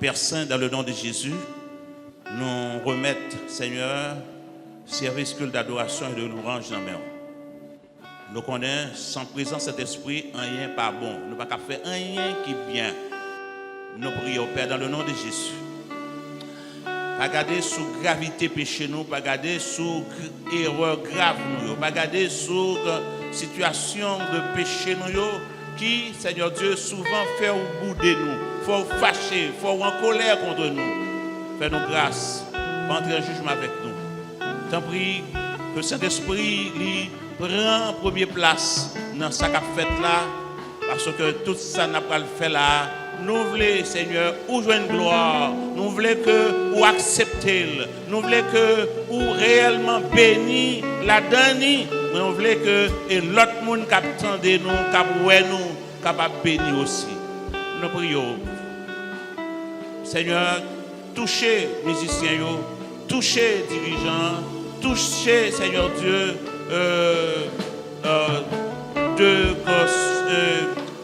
Père Saint, dans le nom de Jésus, nous remettons, Seigneur, service culte d'adoration et de louange dans main. Nous connaissons, sans présence cet esprit, rien pas bon. Nous ne pouvons pas faire rien qui est bien. Nous prions, Père, dans le nom de Jésus. Pas garder sous gravité péché nous, pas garder sous erreur grave nous, pas garder sous situation de péché nous qui, Seigneur Dieu, souvent fait au bout de nous, faut fâcher, faut en colère contre nous. Fais-nous grâce, entrer en jugement avec nous. T'en prie que cet esprit lui prend première place dans sa fête là, parce que tout ça n'a pas le fait là. Nous voulons, Seigneur, ou jouer une gloire, nous voulons que ou accepter, nous voulons que ou réellement bénir la dernière, mais nous voulons que et l'autre monde qui attend de nous, qui nous, capable bénir aussi. Nous prions. Seigneur, touchez les musiciens, touchez les dirigeants, touchez, Seigneur Dieu,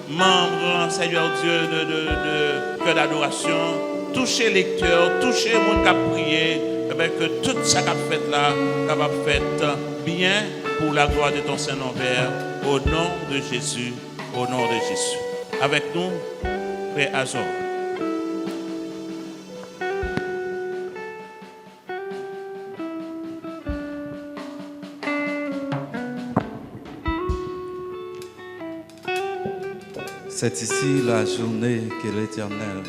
membres, Seigneur Dieu, de cœur d'adoration, touchez les lecteurs, touchez les gens qui ont prié, que tout ça qu'a fait là, capable fait bien pour la gloire de ton Saint-Nom, Père, au nom de Jésus, au nom de Jésus. Avec nous, Frère Azor. C'est ici la journée que l'Éternel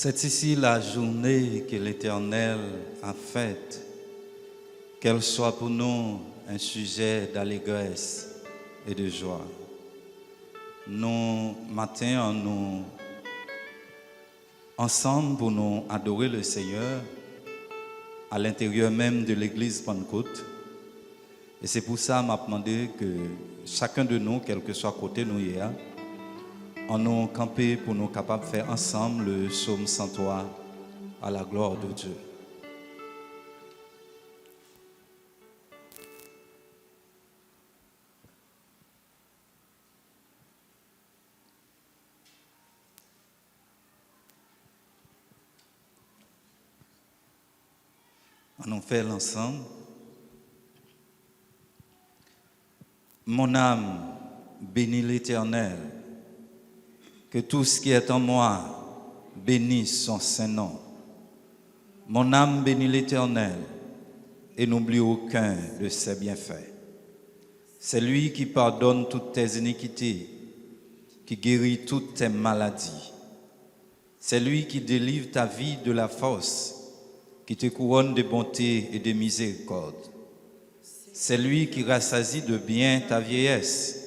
C'est ici la journée que l'Éternel a faite, qu'elle soit pour nous un sujet d'allégresse et de joie. Nous, matin, nous ensemble pour nous adorer le Seigneur à l'intérieur même de l'église Pentecôte. Et c'est pour ça que m'a demandé que chacun de nous, quel que soit côté nous hier, on nous campé pour nous capables de faire ensemble le psaume 103 à la gloire de Dieu. On nous fait l'ensemble. Mon âme bénit l'Éternel. Que tout ce qui est en moi bénisse son Saint-Nom. Mon âme bénit l'Éternel et n'oublie aucun de ses bienfaits. C'est lui qui pardonne toutes tes iniquités, qui guérit toutes tes maladies. C'est lui qui délivre ta vie de la force, qui te couronne de bonté et de miséricorde. C'est lui qui rassasie de bien ta vieillesse,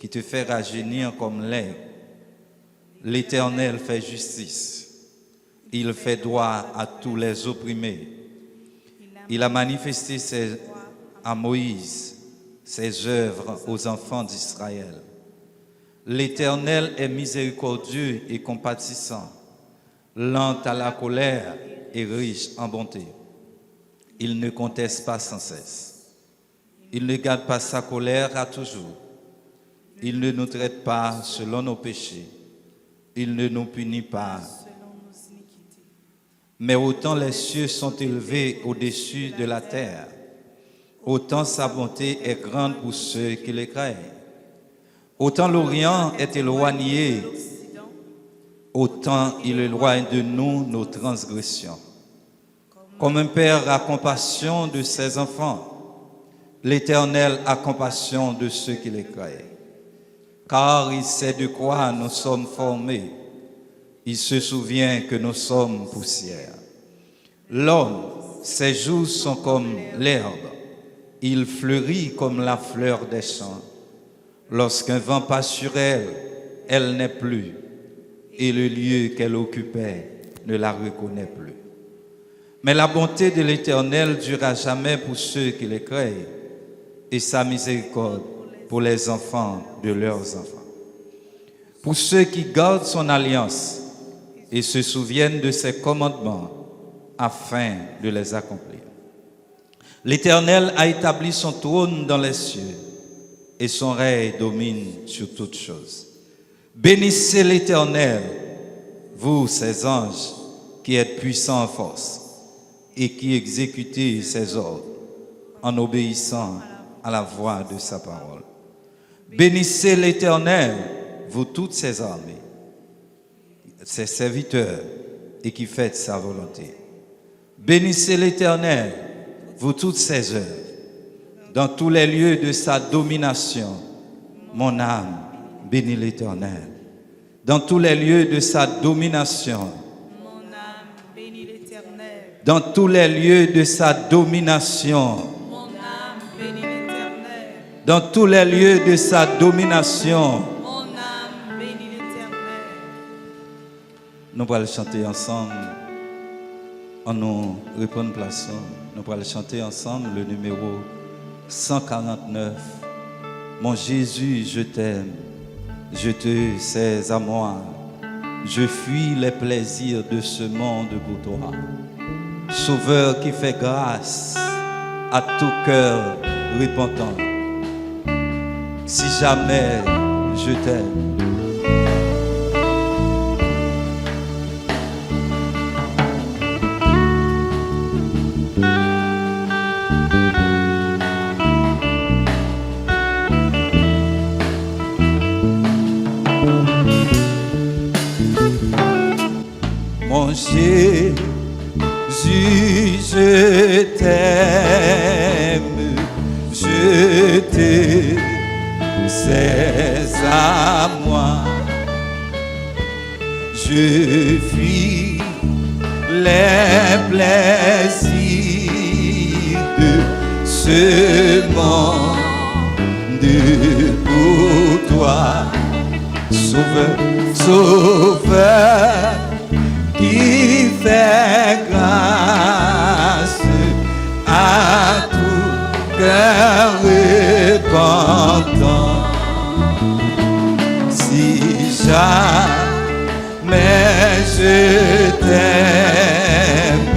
qui te fait rajeunir comme l'aigle. L'Éternel fait justice. Il fait droit à tous les opprimés. Il a manifesté à Moïse ses œuvres aux enfants d'Israël. L'Éternel est miséricordieux et compatissant, lent à la colère et riche en bonté. Il ne conteste pas sans cesse. Il ne garde pas sa colère à toujours. Il ne nous traite pas selon nos péchés. Il ne nous punit pas Mais autant les cieux sont élevés au-dessus de la terre, autant sa bonté est grande pour ceux qui les craignent. Autant l'Orient est éloigné, autant il éloigne de nous nos transgressions. Comme un père a compassion de ses enfants, l'Éternel a compassion de ceux qui les craignent. Car il sait de quoi nous sommes formés. Il se souvient que nous sommes poussière. L'homme, ses jours sont comme l'herbe. Il fleurit comme la fleur des champs. Lorsqu'un vent passe sur elle, elle n'est plus. Et le lieu qu'elle occupait ne la reconnaît plus. Mais la bonté de l'Éternel durera jamais pour ceux qui les craignent, et sa miséricorde pour les enfants de leurs enfants. Pour ceux qui gardent son alliance et se souviennent de ses commandements afin de les accomplir. L'Éternel a établi son trône dans les cieux et son règne domine sur toutes choses. Bénissez l'Éternel, vous ses anges qui êtes puissants en force et qui exécutez ses ordres en obéissant à la voix de sa parole. Bénissez l'Éternel, vous toutes ses armées, ses serviteurs et qui faites sa volonté. Bénissez l'Éternel, vous toutes ses œuvres, dans tous les lieux de sa domination. Mon âme bénit l'Éternel. Dans tous les lieux de sa domination. Mon âme bénit l'Éternel. Dans tous les lieux de sa domination. Mon âme bénit l'Éternel. Dans tous les lieux de sa domination. Mon âme bénit l'Éternel. Nous allons chanter ensemble. En nous reprenons place. Nous allons chanter ensemble le numéro 149. Mon Jésus, je t'aime. Je te sais à moi. Je fuis les plaisirs de ce monde pour toi. Sauveur qui fait grâce à tout cœur repentant. Si jamais je t'aime. Mon Jésus, je t'aime, je te sais à moi. Je fuis les plaisirs de ce monde pour toi. Sauveur, Sauveur, qui fait grâce à tout cœur repentant. Si jamais je t'aime,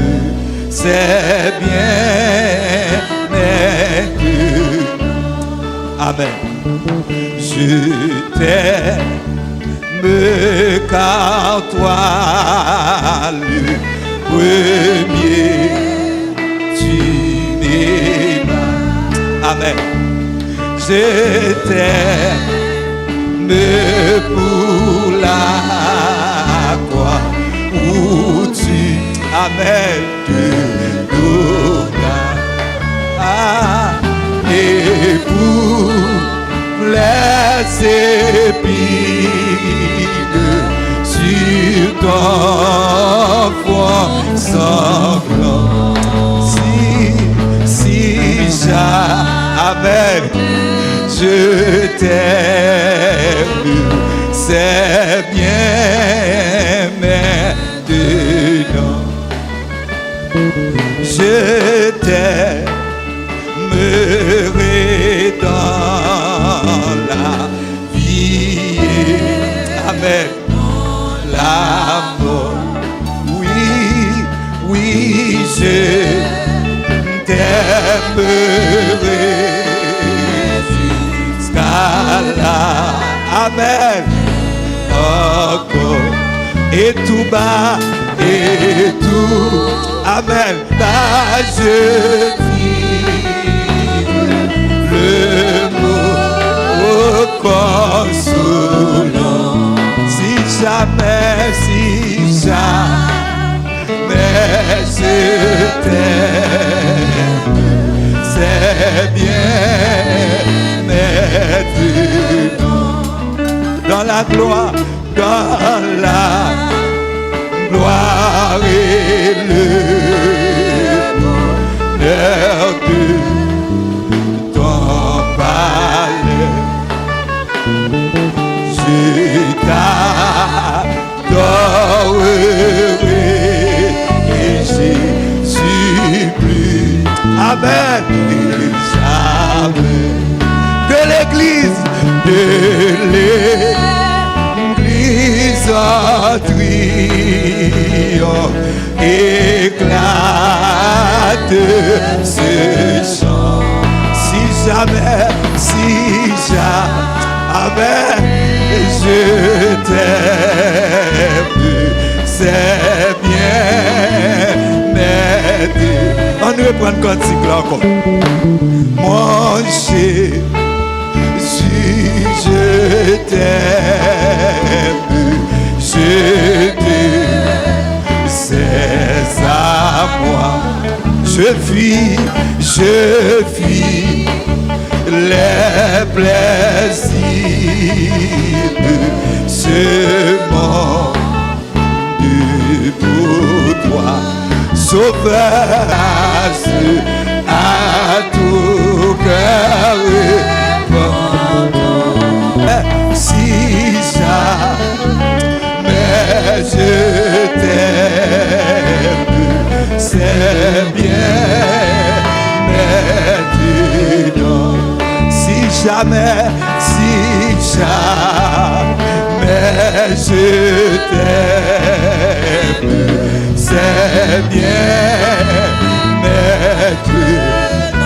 c'est bien, mais que, amen, je t'aime. Car toi le premier tu m'aimes. Amen. Je t'aime pour la croix où tu amen te donnes. Et pour les épines sur ton front sanglant. Si jamais je t'aime, c'est bien maintenant. Je t'aimerai dans la vie. Amen. La mort. Oui, oui, je t'aimerai jusqu'à la. Amen. Encore et tout bas et tout. Amen. Bah, je dis le mot consolant. Si jamais je t'aime, c'est bien maintenant. Dans la gloire et le bonheur de ton palais. Je t'adorerai et je supplie. Amen. Et jamais que l'église en triomphe éclate ce chant. Si jamais, amen, je t'aime, c'est bien, mais on ne reprend le cantique là encore. Mon chéri, si je t'aime, c'est à moi. Je fuis les plaisirs de ce monde pour toi. Sauveur à tout cœur. Si jamais je t'aime, c'est bien maintenant. Si jamais je t'aime, c'est bien maintenant.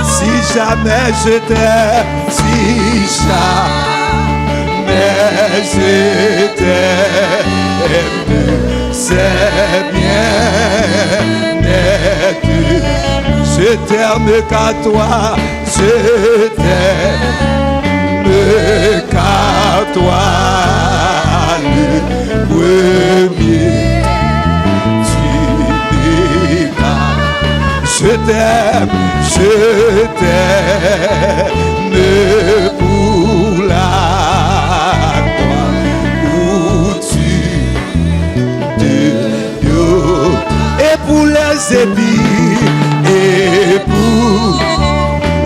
Si jamais je t'aime, je t'aime, c'est bien net. Je t'aime qu'à toi, je t'aime qu'à toi, le premier. Tu n'es pas. Je t'aime pour la et pour les épis, et pour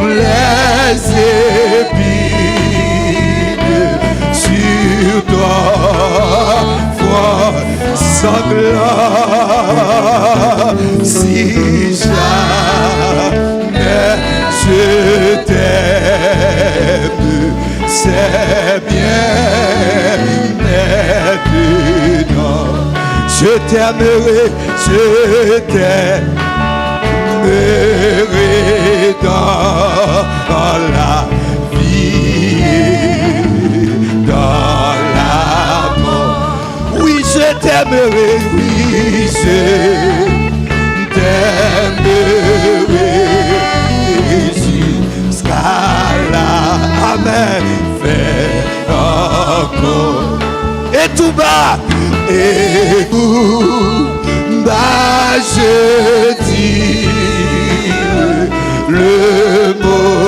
les épines sur ton front sanglant. Si jamais je t'aime, c'est bien maintenant. Je t'aimerai dans la vie, dans la mort. Oui, je t'aimerai, je t'aimerai jusqu'à la amen. Fais encore et tout bas. Et tout bas, je dis le mot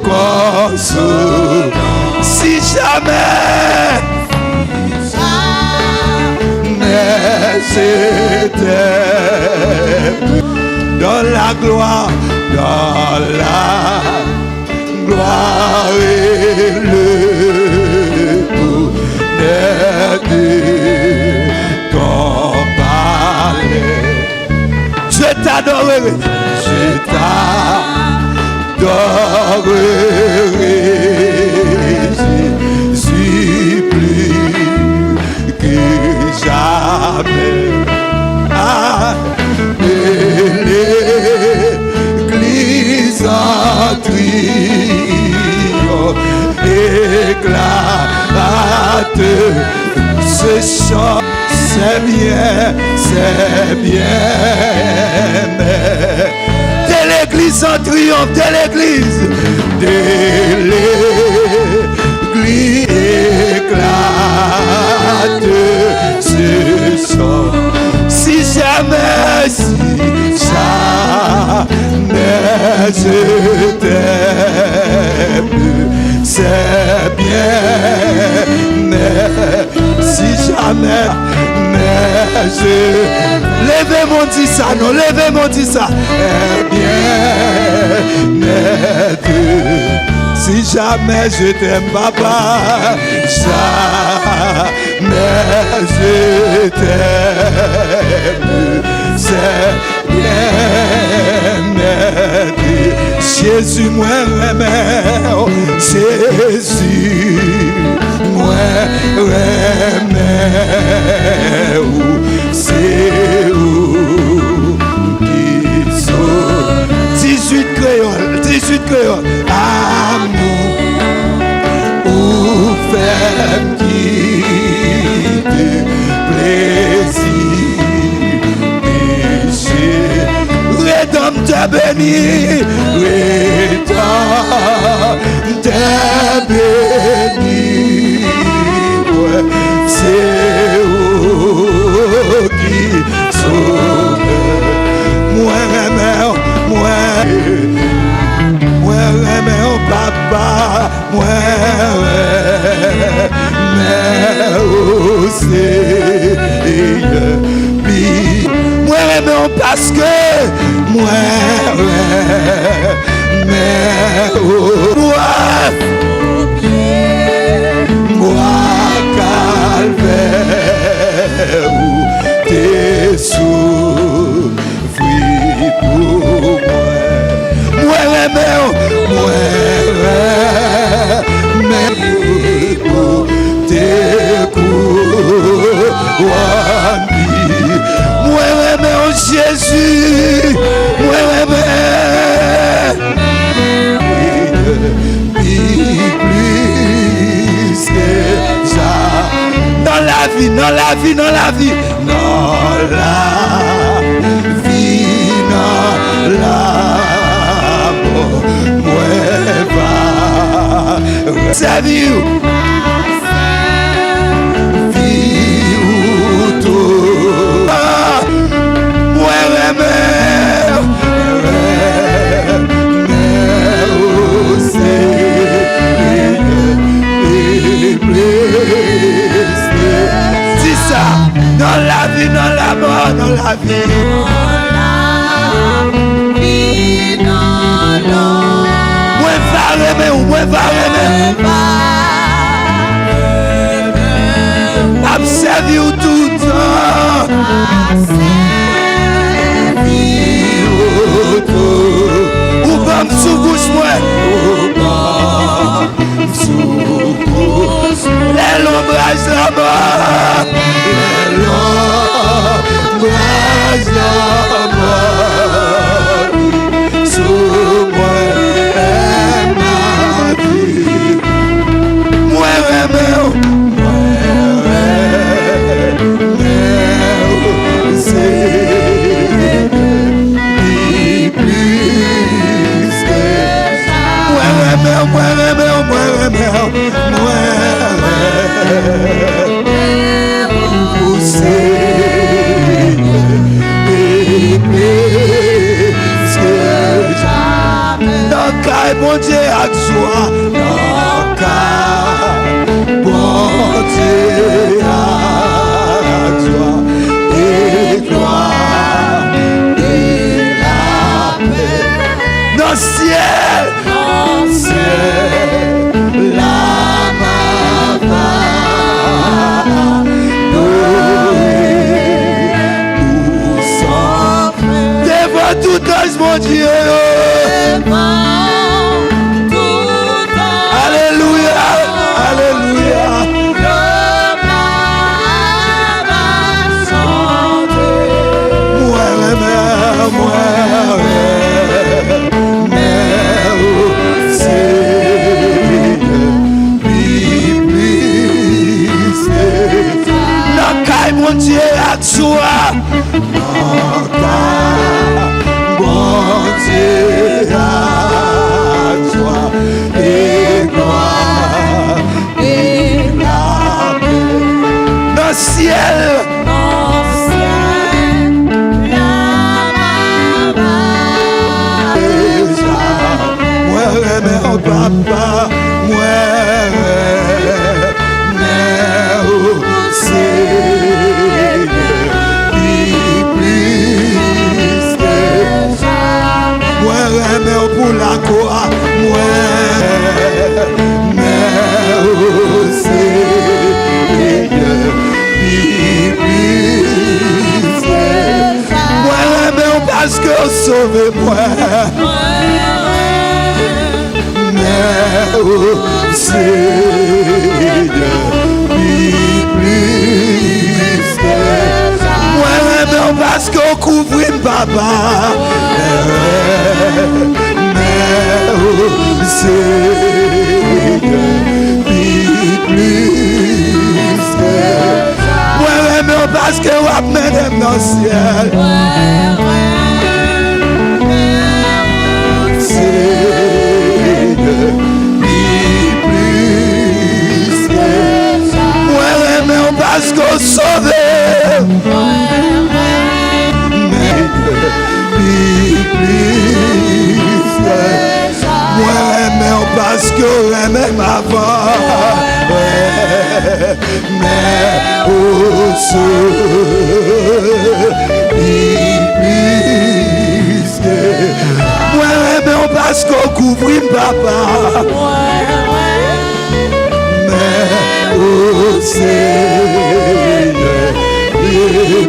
consolant. Si jamais c'était dans la gloire et le bonheur de ton palais. Je t'adorerai, Jésus, plus que jamais. L'église en triomphe éclate ce chant. c'est bien, c'est bien. De l'église en triomphe, de l'église éclate ce son. Si jamais je t'aime, c'est bien, mais si jamais, mais je... Levez mon dit ça, non, levez mon dit ça, eh bien, mais si jamais je t'aime, papa, jamais je t'aime, c'est bien, mais Jésus, moi, remets, Jésus, moi, remets, c'est où qui sont 18 créoles, amour, ou femme qui te plaisir, péché, rédempte t'a béni, rédempte t'a béni, ouais, c'est où qui sauve, moi remets, moi remets au papa, moi remets au Seigneur, moi remets parce que moi remets au moi calvaire où t'es souffri pour moi remets pour tes couronnes, moi remets Jésus, moi remets plus que ça dans la vie, dans la vie, dans la vie, dans la vie, dans la servir vie ou tout moi remets dis ça dans la vie, dans la mort, dans la vie, moi va remettre observer tout le temps ou pas sous bouche moi sous bouche les l'ombrage là-bas, les l'ombrage là-bas sous moi. Bon Dieu à joie, bon Dieu à joie et gloire et la paix dans le ciel, la va nous sommes devant tout âge, mon Dieu. Mon Dieu. non ta bonté à toi et gloire et la paix dans le ciel. Papa, moi, mais au Seigneur, plus que moi, mais pour la croix, moi, mais au Seigneur, plus que moi, mais parce que sauvez-moi. Oh Seigneur, plus que moi, mais parce qu'on couvre papa. Mais oh Seigneur, plus que moi, mais parce qu'on amène dans le ciel. Parce qu'on sauve, mais plus moi, mais parce qu'on aime avant, mais au plus moi, mais parce qu'on couvre papa. Oh Seigneur,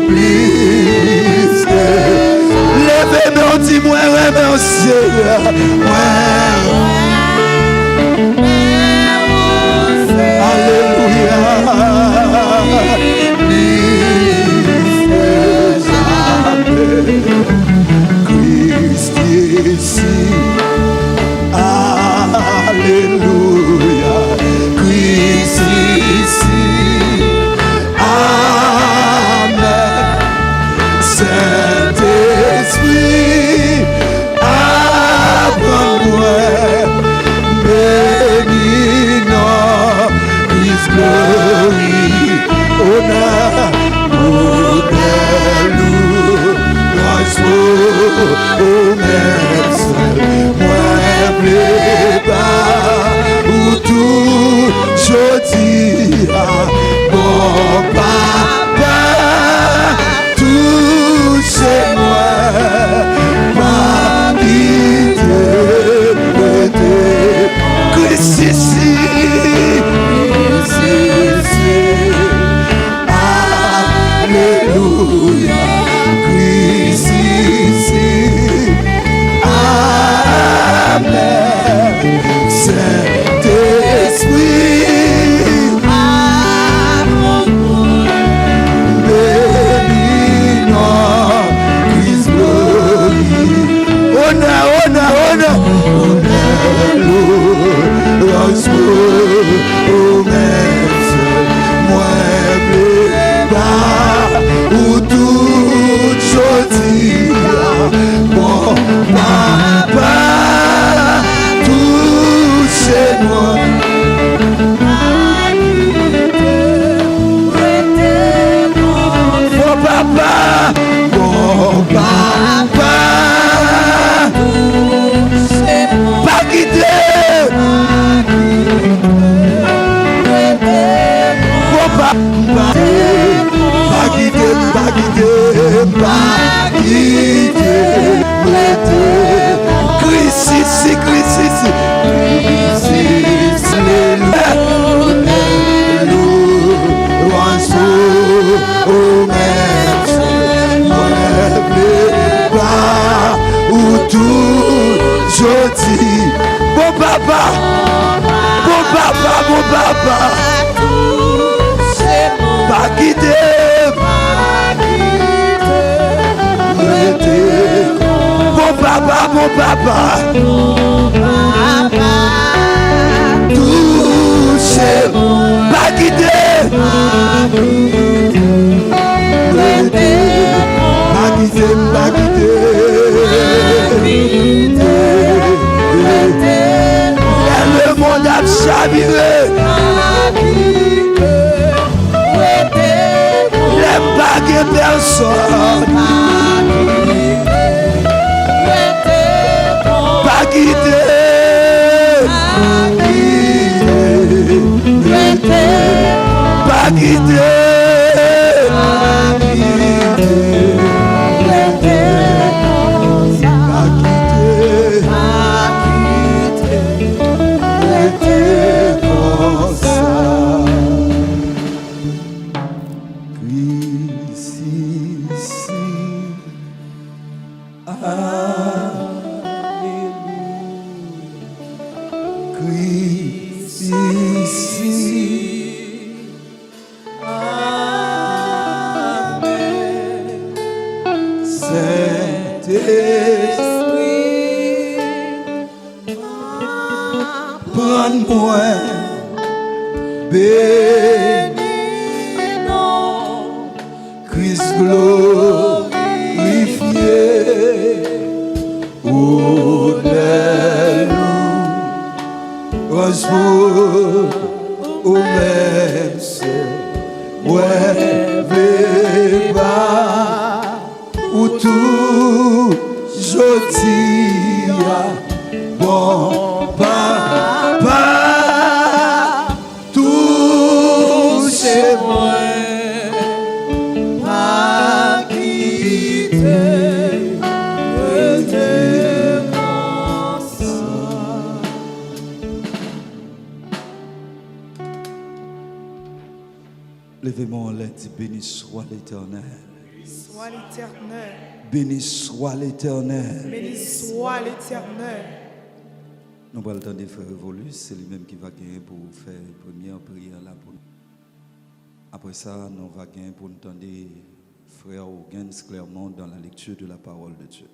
plus que levez-moi, dis-moi, mon Seigneur, alléluia, plus que jamais, Christ ici, alléluia, Christ ici. Saint-Esprit, apprends-moi, bénis-nous, Christ glorie, honneur, louange, au Maître, moi prépare, ou tout, je dis, bon papa, c'est moi, ma vie Christ ici, alléluia, Christ ici, amen, Saint-Esprit, ou tout chose, mon papa, touchez-moi. Mon papa, pas quitter. Mon papa, pas quitter, Christ ici, au Maître, ou tout, je dis, bon papa, pas quitter, bon papa, touchez, pas quitter, personne. Pas quitter. Pas quitter. Prends-moi, bénis, Christ glorifié, Alléluia, au même ouais, ou tout, je dis, bon, papa, touchez-moi, pas quitter, Levez-moi en l'air, béni soit l'Éternel. Soit l'Éternel. Béni soit l'Éternel. Béni soit l'Éternel. Nous allons attendre frère Révolus, c'est lui-même qui va gagner pour faire la première prière là pour nous. Après ça, nous allons gagner pour nous entendre frère Hougans clairement dans la lecture de la parole de Dieu.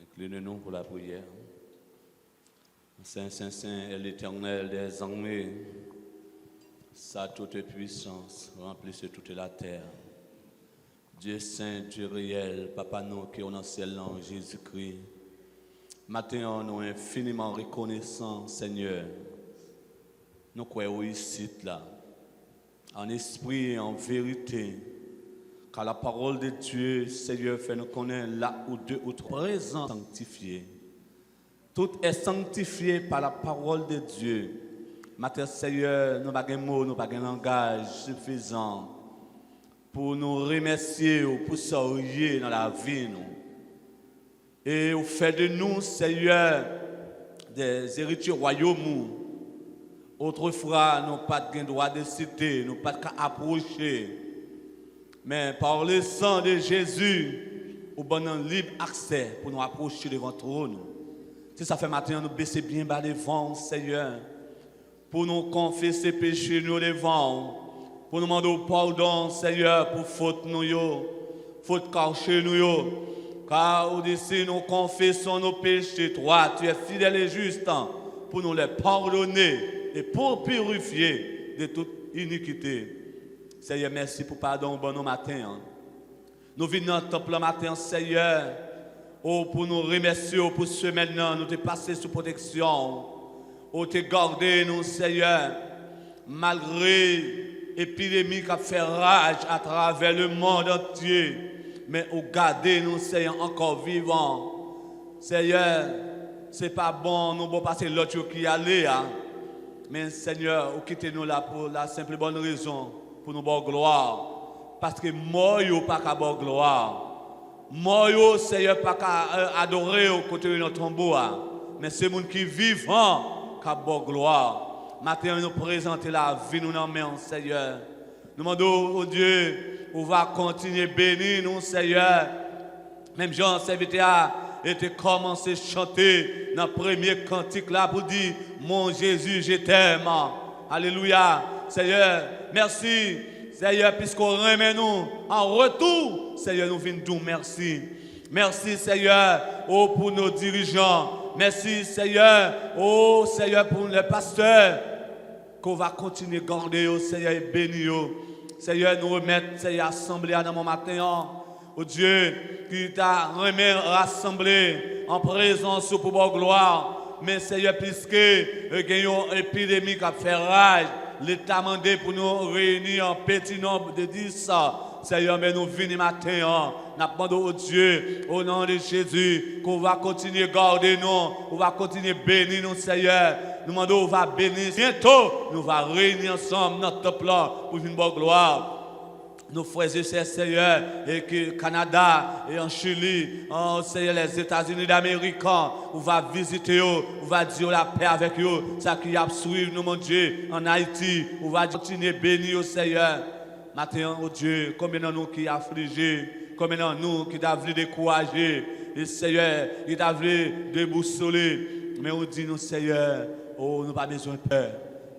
Inclinez-nous pour la prière. Saint, Saint, Saint est l'Éternel des armées. Sa toute puissance remplisse toute la terre. Dieu saint, Dieu réel, Papa nous qui est dans le ciel en Jésus-Christ. Maintenant, nous sommes infiniment reconnaissants, Seigneur. Nous croyons ici, là, en esprit et en vérité, car la parole de Dieu, Seigneur, fait nous connaître là où deux ou trois présents sanctifiés. Tout est sanctifié par la parole de Dieu. Maintenant, Seigneur, nous n'avons pas de mots, nous n'avons pas de langage suffisant pour nous remercier ou pour sourire dans la vie. Et au fait de nous, Seigneur, des héritiers royaumes. Autrefois, nous n'avons pas de droit de citer, nous n'avons pas d'approcher. Mais par le sang de Jésus, nous avons libre accès pour nous approcher devant le trône. Si ça fait maintenant, nous baisser bien bas devant, Seigneur, pour nous confesser péchés nous devant, pour nous demander pardon, Seigneur, pour faute nous, faute cachée nous, car d'ici nous confessons nos péchés, toi, tu es fidèle et juste pour nous les pardonner et pour purifier de toute iniquité. Seigneur, merci pour pardon bon au matin. Nous venons dans le temple le matin, Seigneur. Oh, pour nous remercier pour ce maintenant, nous te passer sous protection. Oh, te garder nous, Seigneur, malgré l'épidémie qui a fait rage à travers le monde entier. Mais oh, garder nous, Seigneur, encore vivants. Seigneur, c'est pas bon, nous allons passer l'autre qui allait. Hein? Mais Seigneur, quittez-nous là pour la simple bonne raison, pour nous avoir gloire. Parce que moi, je n'ai pas qu'à avoir gloire. Moi, Seigneur, pas qu'à adorer au côté de notre tombeau. Mais c'est les gens qui vivent qui ont gloire. Maintenant, nous présentons la vie, nous en main, Seigneur. Nous demandons au Dieu, on va continuer à bénir nous, Seigneur. Même Jean, serviteur, a été commencé à chanter dans le premier cantique là pour dire, mon Jésus, je t'aime. Alléluia. Seigneur, merci. Seigneur, puisqu'on remet nous en retour, Seigneur, nous venons dire merci. Merci, Seigneur, oh, pour nos dirigeants. Merci, Seigneur, oh, Seigneur, pour les pasteurs. Qu'on va continuer à garder, oh, Seigneur, et bénir. Seigneur, nous remettre, Seigneur, assemblée dans mon matin. Oh Dieu, qui t'a remis rassemblé en présence pour votre gloire. Mais Seigneur, puisque il y a une épidémie qui a fait rage l'État mandé pour nous réunir en petit nombre de 10. Seigneur, mais nous venons matin, nous demandons au Dieu, au nom de Jésus, qu'on va continuer à garder nous, on va continuer à bénir nous, Seigneur. Nous demandons, on va bénir. Bientôt, nous allons réunir ensemble notre plan pour une bonne gloire. Nos frères et sœurs, Seigneur, et que Canada et en Chili, Seigneur, les États-Unis d'Amérique, on va visiter eux, on va dire la paix avec eux, ça qui a suivi nous, mon Dieu, en Haïti, on va continuer à bénir au Seigneur. Maintenant, oh Dieu, combien de nous qui affligés, combien de nous qui t'a voulu décourager, et Seigneur, qui t'a voulu déboussoler, mais on dit nous, Seigneur, oh, nous n'avons pas besoin de peur,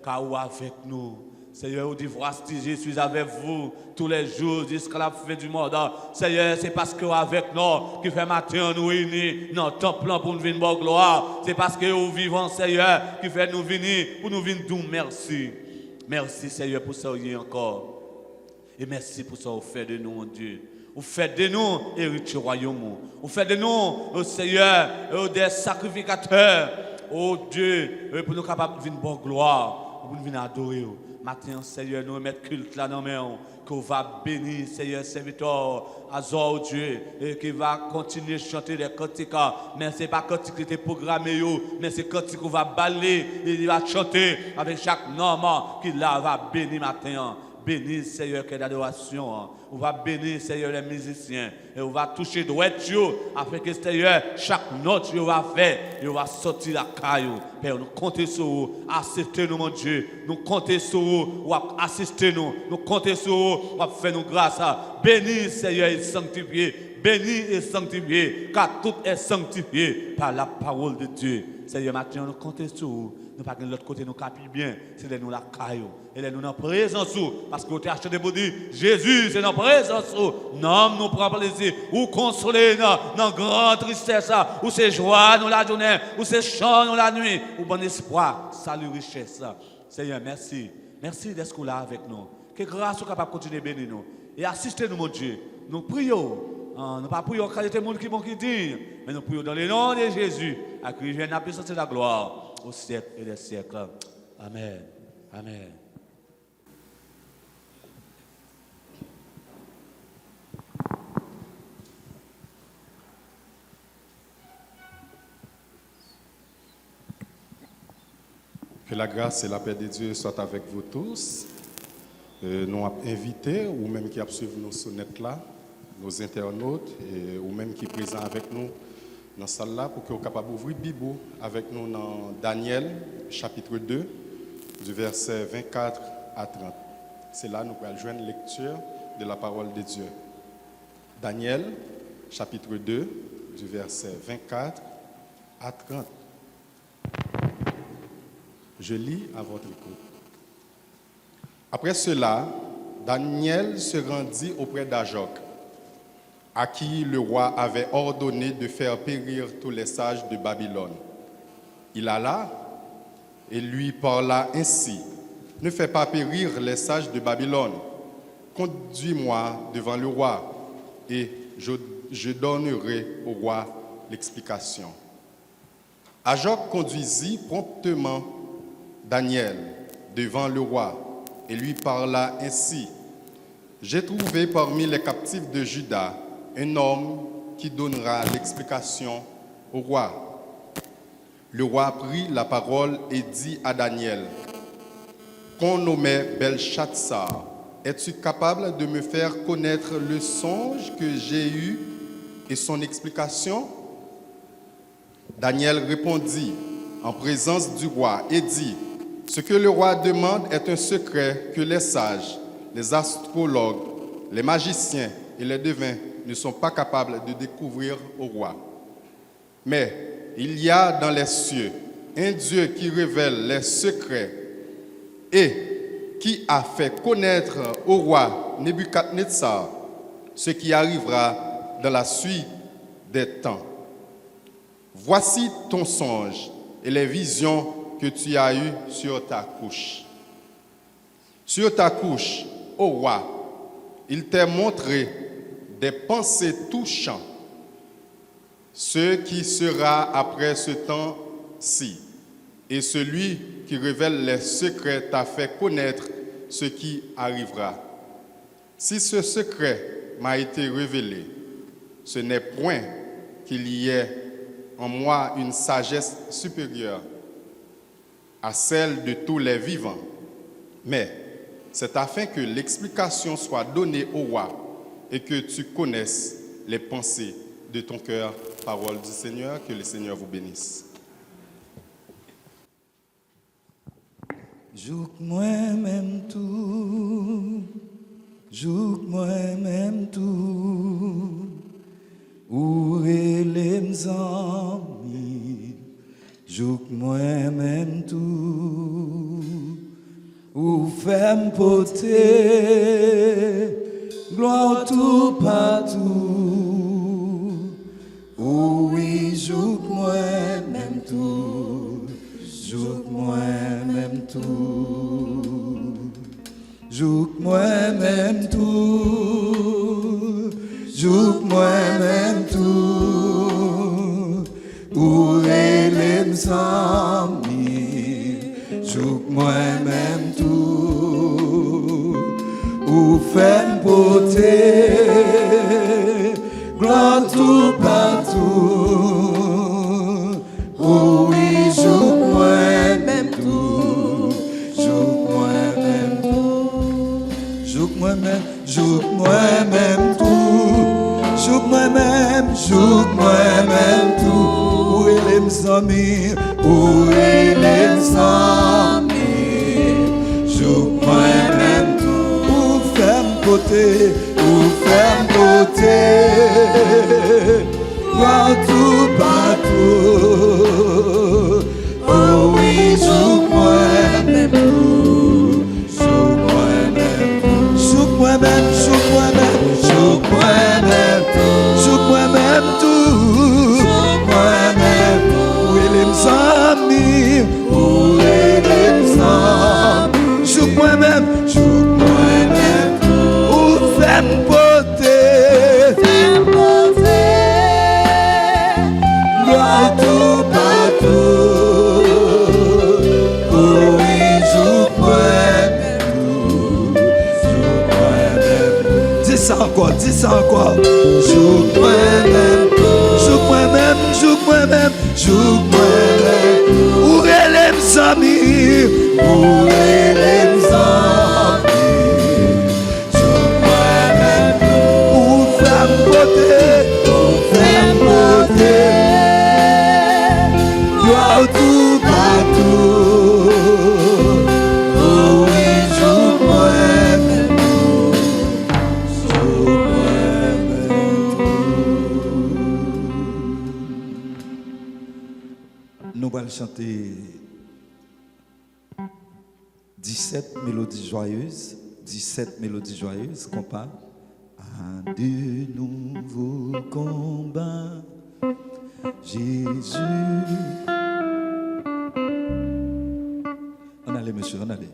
car vous avec nous. Seigneur, vous dites, voici, je suis avec vous tous les jours jusqu'à la fin du monde. Seigneur, c'est parce que vous avec nous qui fait matin nous réunir dans ton plan pour nous venir bonne gloire. C'est parce que vous vivons, Seigneur, qui fait nous venir pour nous venir d'où. Merci. Merci, Seigneur, pour ça encore. Et merci pour ça, vous faites de nous, mon Dieu. Vous faites de nous héritiers royaume. Vous faites de nous, oh Seigneur, des sacrificateurs. Oh Dieu, pour nous capables de venir bonne gloire, pour nous venir adorer. Maintenant, Seigneur, nous mettons culte là dans nos mains, qu'on va bénir, Seigneur, serviteur, Azor, Dieu, et qui va continuer à chanter des cantiques. Mais ce n'est pas cantique qui était programmé, mais c'est cantique qu'on va balayer, et il va chanter avec chaque nom qui là va bénir maintenant. Bénir, Seigneur, quelle adoration. On va bénir, Seigneur, les musiciens. Et on va toucher droit afin que, Seigneur, chaque note qu'on va faire, on va sortir la caillou. Père, nous comptons sur vous. Assistez-nous, mon Dieu. Nous comptons sur vous. Assistez-nous. Nous comptons sur vous. Faites nous grâce. Bénis, Seigneur, et sanctifié. Bénis et sanctifié. Car tout est sanctifié par la parole de Dieu. Seigneur, maintenant, nous comptons sur vous. Nous pas de l'autre côté, nous capons bien. C'est de nous la caillou. Et de nous dans présence. Parce que vous avez acheté pour dire, Jésus, c'est dans présence. Non, nous prenons plaisir. Ou consoler dans grande tristesse. Ou c'est joie, nous la journée. Ou c'est chant, nous la nuit. Ou bon espoir, salut, richesse. Seigneur, merci. Merci d'être là avec nous. Que grâce soit capable de continuer à bénir nous. Et assister-nous, mon Dieu. Nous prions. Nous pas prions quand il y a des gens qui disent. Mais nous prions dans le nom de Jésus. À qui vient la puissance et la gloire. Au siècle et des siècles. Amen. Amen. Que la grâce et la paix de Dieu soient avec vous tous. Nous avons invité, ou même qui a suivi nos sonnettes là, nos internautes, et, ou même qui sont présents avec nous dans la salle là, pour que vous soyez capables d'ouvrir la Bible avec nous dans Daniel, chapitre 2, du verset 24 à 30. C'est là que nous allons joindre lecture de la parole de Dieu. Daniel, chapitre 2, du verset 24 à 30. Je lis à votre écoute. Après cela, Daniel se rendit auprès d'Ajoc, à qui le roi avait ordonné de faire périr tous les sages de Babylone. Il alla et lui parla ainsi: ne fais pas périr les sages de Babylone. Conduis-moi devant le roi, et je donnerai au roi l'explication. Ajoc conduisit promptement Daniel devant le roi et lui parla ainsi: j'ai trouvé parmi les captifs de Juda un homme qui donnera l'explication au roi. Le roi prit la parole et dit à Daniel, qu'on nommait Belshazzar, es-tu capable de me faire connaître le songe que j'ai eu et son explication? Daniel répondit en présence du roi et dit, ce que le roi demande est un secret que les sages, les astrologues, les magiciens et les devins ne sont pas capables de découvrir au roi. Mais il y a dans les cieux un Dieu qui révèle les secrets et qui a fait connaître au roi Nebuchadnezzar ce qui arrivera dans la suite des temps. Voici ton songe et les visions que tu as eues sur ta couche. Sur ta couche, ô roi, il t'est montré des pensées touchantes, ce qui sera après ce temps-ci, et celui qui révèle les secrets t'a fait connaître ce qui arrivera. Si ce secret m'a été révélé, ce n'est point qu'il y ait en moi une sagesse supérieure à celle de tous les vivants, mais c'est afin que l'explication soit donnée au roi et que tu connaisses les pensées de ton cœur. Parole du Seigneur, que le Seigneur vous bénisse. Jouk moi-même tout, jouk moi-même tout, où est les amis, jouk moi-même tout, où femme porter, gloire tout partout, oui, jouk moi-même tout, jouk moi-même tout, jouk moi-même tout, jouk moi-même tout, où est les amis, jouk moi-même tout, où fait beauté, gloire tout partout, oui, jouk moi-même tout, jouk moi-même tout, jouk moi-même, jouk moi-même tout, jouk moi-même tout, où est les amis, où est les amis, jouk moi-même tout, où femme beauté, gloire tout partout, oh oui, jouk moi-même tout, jouk moi-même tout, jouk moi-même, jouk moi-même, jouk moi-même tout, jouk moi-même tout, jouk moi-même, où est les amis, où est les amis, jouk moi-même, où femme beauté, gloire tout partout, oh oui, jouk moi-même tout, jouk moi-même tout. Dis ça encore, jouk moi-même tout, jouk moi-même, jouk moi-même, jouk moi-même, où est les amis, où est les amis, jouk moi-même, où femme beauté, gloire tout partout, oh oui, jouk moi-même tout, jouk moi-même tout. Nous allons chanter 17 mélodies joyeuses, qu'on parle à de nouveaux combats. Jésus. On allait, monsieur, on allait.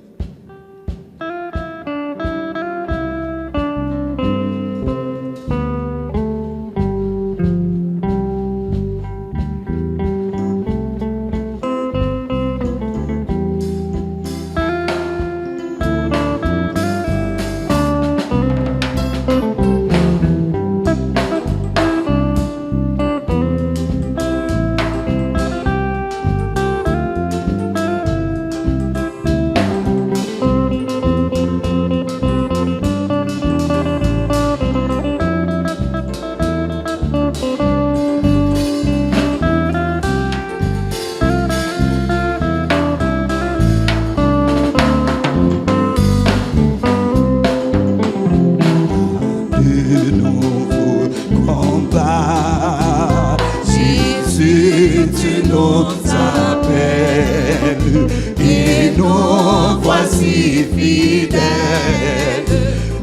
Et nous voici fidèles,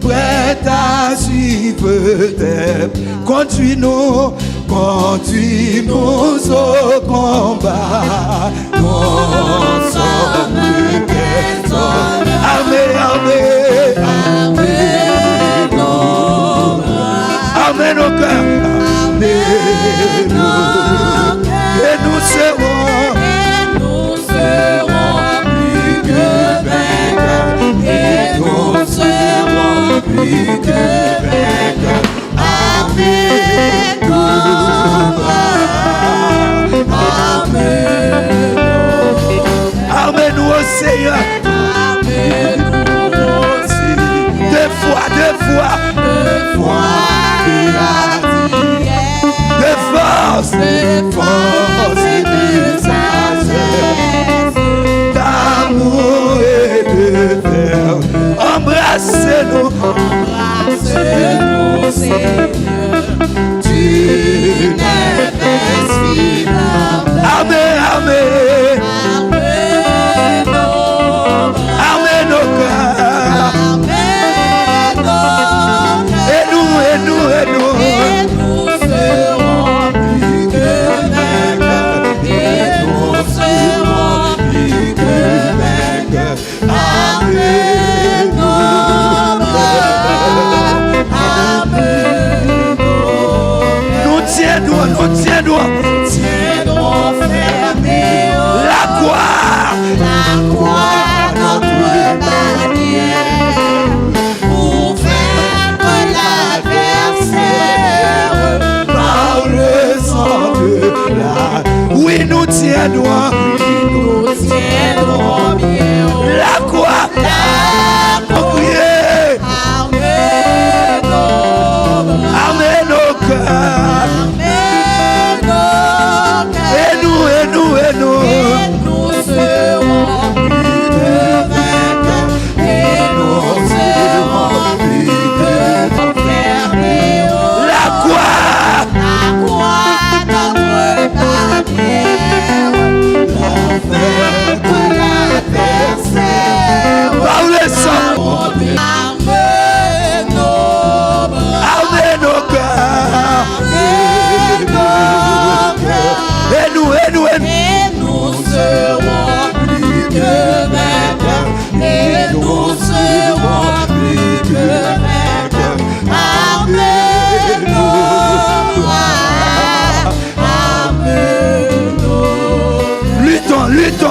prêts à suivre tes. Conduis-nous au combat. Nous sommes tes hommes. Armez nos cœurs. Et nous serons.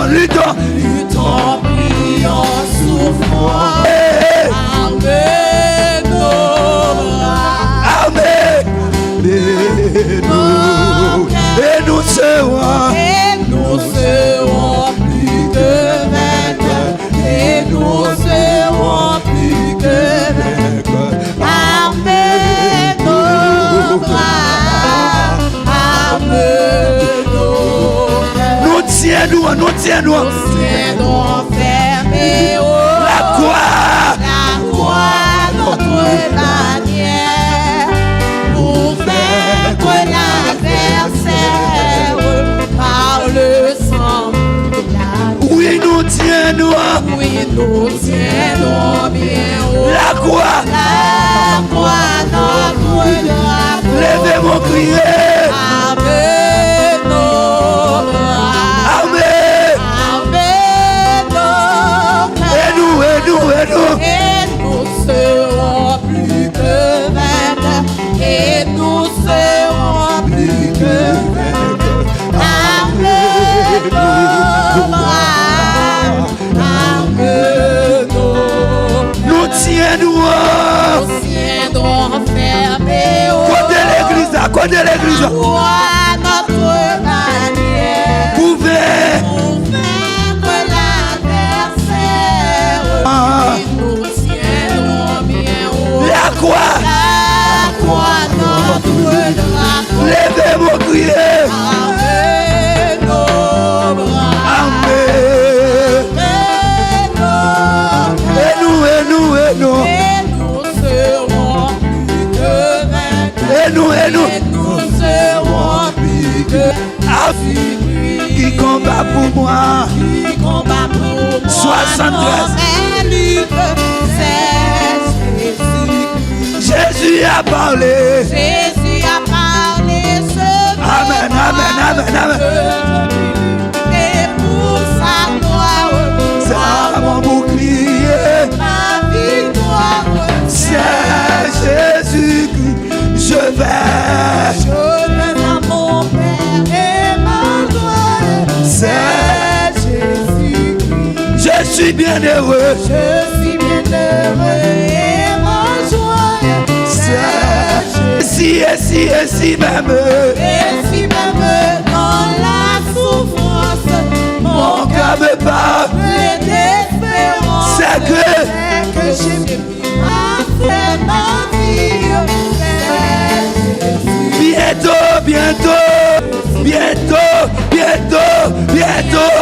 Luttons, prions, souffrons. Armez nos bras. Et nous serons plus que vainqueurs. Et nous serons plus que vainqueurs. Armez nos bras. Armez nos cœurs. nous tiendrons Nous tiendrons fermés. la croix. Notre bannière, pour vaincre l'adversaire par le sang de la vie. Oui, nous tiendrons Oui, nous tiendrons bien haut la croix. notre drapeau. Levez mon crier. Armez nos bras. Armez. Armez nos cœurs. Et nous. Et nous serons plus que vainqueurs. Et nous serons plus que vainqueurs. Armez nos bras. Armez nos cœurs. Nous tiendrons. Nous tiendrons fermés au Côté l'église, à côté l'église. roi notre bannière. Pouvez. Pour vaincre l'adversaire. Et nous tiendrons bien haut La croix. notre drapeau. Levez mon crier. Armez nos bras. Armez. Et nous. Et nous serons plus que vainqueurs. Et nous. Et nous serons plus que Qui combat pour moi. qui combat pour moi. 73. Notre lutte, c'est Jésus. Jésus a parlé. Jésus a parlé ce Amen, amen, amen, amen. Et pour sa gloire, C'est mon bouclier. ma victoire, C'est Jésus-Christ. Je vais. je vais à mon Père et ma gloire. C'est. Jésus-Christ. Je suis bien heureux. Je suis bien heureux et ma joie. C'est Jésus. Et si même. Et si même dans la souffrance, Mon cœur me bat. d'espérance, C'est que j'ai fait ma vie. bientôt, bientôt, bientôt, bientôt, bientôt.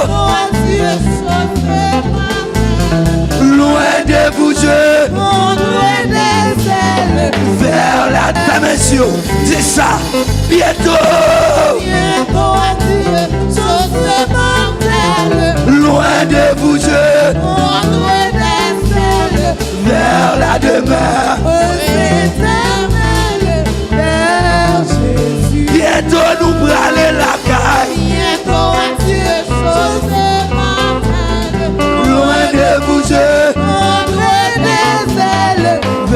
Loin de vous, je vers la dimension. C'est ça. Bientôt. Loin de vous, je vers la demeure. Bientôt nous braler la caille. Loin de vous, je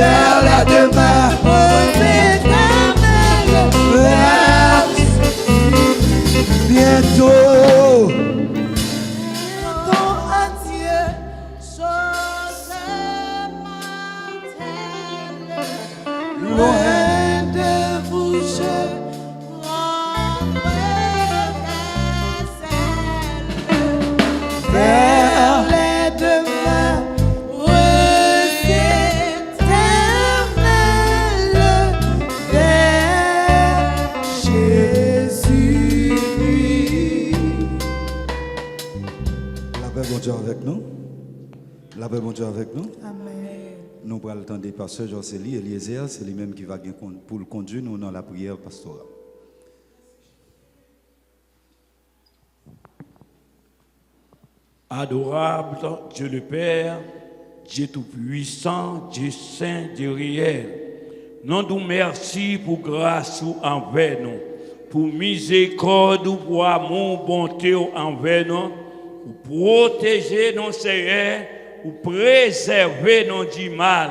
vers la demeure. Bientôt. Loin de vous, je prendrai des ailes vers les demeures éternelles, vers Jésus. La paix bon Dieu avec nous. La paix bon Dieu avec nous. Amen. Nous pourrons attendre pasteur Jocely Eliezer, c'est lui-même qui va pour le conduire nous dans la prière pastorale. Adorable Dieu le Père, Dieu Tout-Puissant, Dieu Saint, Dieu réel, nous nous merci pour grâce envers nous, pour miséricorde, pour amour, bonté envers nous, pour protéger nos Seigneur, pour préserver nos du mal,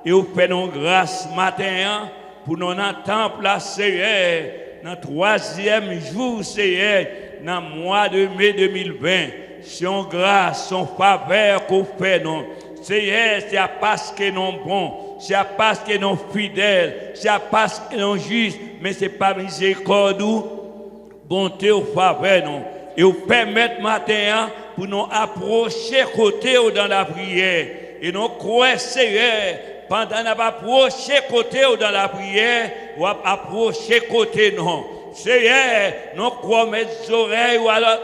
et pour faire nos grâces matin pour nous entendre la Seigneur, dans le 3e jour, Seigneur, dans le mois de mai 2020. son grâce, son faveur qu'on fait, non. Seigneur, c'est parce que nous sommes bons, c'est parce que nous sommes fidèles, c'est parce que nous sommes justes, mais ce n'est pas miséricorde ou bonté ou faveur, non. Et vous permettre matin pour nous approcher côté ou dans la prière. Et nous croyons, Seigneur, pendant nous approcher côté ou dans la prière, ou approcher côté non. Seigneur, nous croyons mes oreilles ou alors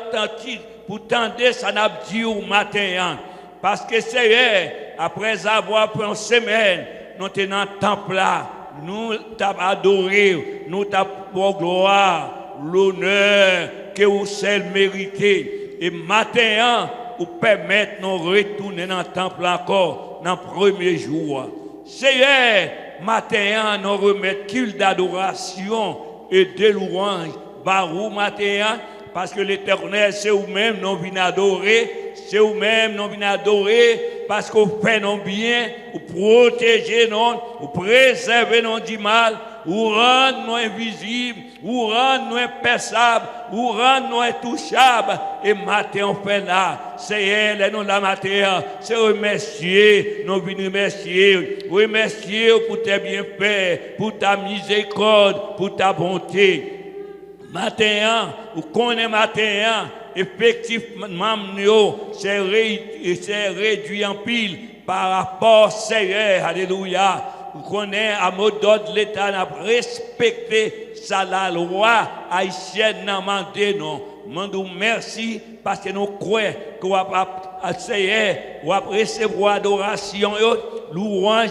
pour tendre ça n'a dit au matin. Parce que Seigneur, après avoir pris une semaine, nous sommes dans le temple là, nous t'avons adoré, nous t'avons gloire, l'honneur que vous seul méritez. Et maintenant, vous permettez de nous retourner dans le temple encore, dans le premier jour. Seigneur, maintenant, nous remettons culte d'adoration et de louange. Barou matin, parce que l'Éternel, c'est vous-même, nous venons adorer. C'est vous-même, nous venons adorer. Parce que vous faites nos bien, vous protégez nous, vous préservez nous du mal, vous rendez nous invisibles, vous rendez nous imperçables, vous rendez nous intouchables. Et matin, on fait là. C'est elle, nous la matin. C'est remercier, nous venons remercier. Remercier pour tes bienfaits, pour ta miséricorde, pour ta bonté. Matin, vous connaissez matin, effectivement, c'est réduit en pile par rapport au Seigneur. Alléluia. Vous connaissez, à mot d'ordre, l'État n'a respecté ça, la loi haïtienne n'a demandé, non. Mandou merci parce que nous croyons qu'on va Seigneur, on va recevoir adoration, louange,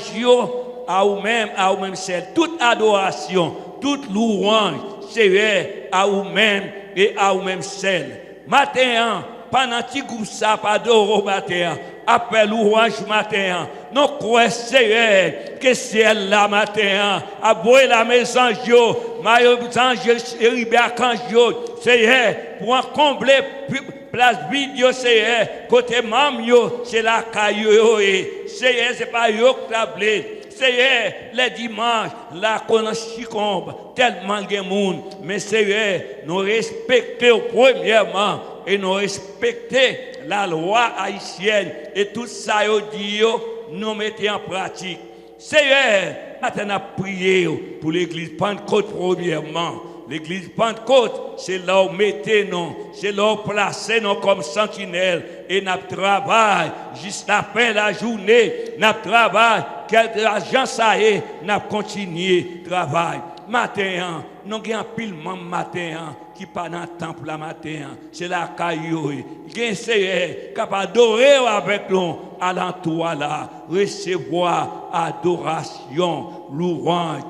à vous-même, seul. Toute adoration, toute louange, Seigneur, à vous-même et à vous-même seul. Matin, pendant que vous ça pas d'oro matin, après louange matin, nous croyons Seigneur que c'est là matin, à boire la maison jo, maillot ange ribiac ange, Seigneur, pour combler place vide Seigneur, côté mam yo, c'est la caillou et Seigneur c'est pas yo qui tablé. Seigneur, les dimanches, la connaissance chicombe, tellement de monde. Mais Seigneur, nous respectons premièrement et nous respectons la loi haïtienne et tout ça, nous mettons en pratique. Seigneur, maintenant, prier pour l'église Pentecôte premièrement. L'église Pentecôte, c'est là où mettez nous, c'est là où placez nous comme sentinelle et nous travaillons jusqu'à la fin de la journée, nous travaillons, quel argent ça est, nous continuons le travail. Matin, nous avons un pile de matin qui pas dans le temple la matin, c'est la caillou. Il y a un Seigneur qui a adoré avec nous, à l'entour là, recevoir adoration, louange,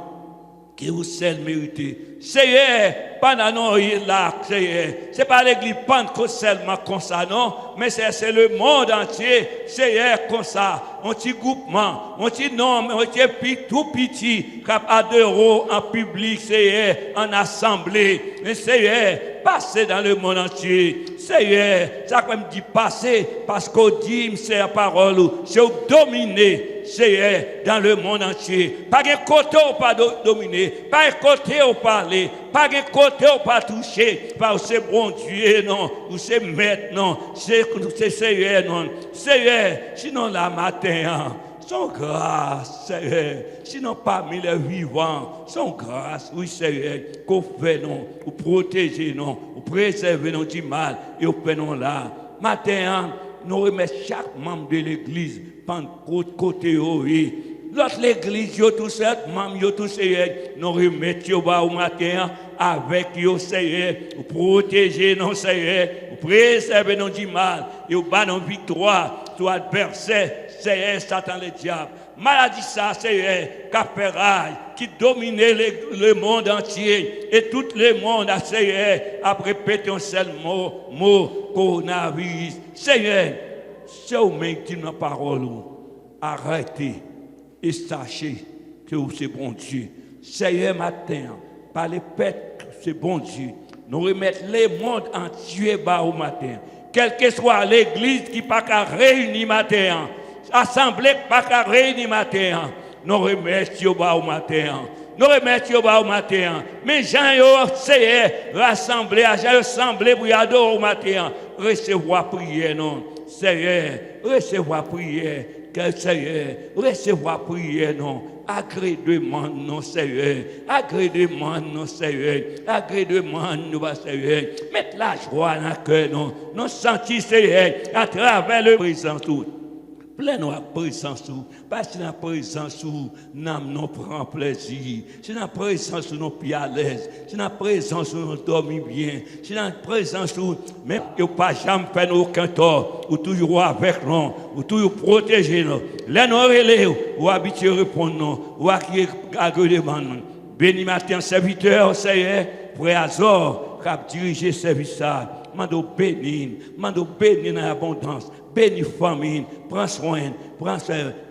que vous seul méritez. Seigneur, pendant nous là, Seigneur, c'est pas l'église Pentecôte seulement comme ça, non, mais c'est le monde entier, Seigneur, comme ça, un petit groupement, un petit nombre, un petit tout petit, qui adore en public, Seigneur, en assemblée, mais Seigneur, passez dans le monde entier, Seigneur, ça comme dit passer, parce qu'on dit, c'est la parole, c'est dominer. Seigneur, dans le monde entier. Pas de côté où pas dominer, pas de côté où parler, pas de côté où pas toucher, par ce bon Dieu, non, ou c'est maître, non, c'est Seigneur, non. Seigneur, sinon la matin, son grâce, Seigneur, sinon parmi les vivants, son grâce, oui, Seigneur, qu'on fait, non, ou protéger, non, ou préserver, non, du mal, et au fait, non, là. Matin, nous remettons chaque membre de l'église Pentecôte côté oui. L'autre l'église, tous ces membres, tous ces nous remettons au matin avec eux, Seigneur, pour protéger nos Seigneur, pour préserver nos du mal et pour battre nos victoires sur l'adversaire, Seigneur, Satan le diable. Maladie ça, Seigneur, capéraille, qui domine le monde entier et tout le monde, Seigneur, a répété un seul mot, coronavirus. Seigneur, c'est vous-même qui nous parole, arrêtez et sachez que c'est bon Dieu. Seigneur, matin, par les pètes, c'est bon Dieu. Nous remettons le monde entier bas au matin. Quelle que soit l'église qui n'a pas réunir matin, assemblée qui n'a pas réunir matin, nous remercions bas au matin. Nous remettons au matin. Mais Jean yo c'est rassembler, rassembler pour adorer au matin. Recevoir prière non. Seigneur, recevoir prière. Que Seigneur, recevoir prière non. Agrément non Seigneur. Agrément non Seigneur. Agrément nous Seigneur. Mettre la joie dans le cœur non. Nous sentir Seigneur à travers le présent tout. Plein de présence, parce que la présence, nous prend plaisir. C'est la présence, nous sommes à l'aise. C'est la présence, nous dormons bien. C'est la présence, même que pas jamais fait aucun tort, ou toujours avec nous, ou toujours protéger nous. Là, nous relèvons, ou habituer répondre nous, ou accueillir demande. Béni matin, serviteur, Seigneur, frère Azor, qui a dirigé ce service. Mando béni dans l'abondance. Béni famille, prends soin.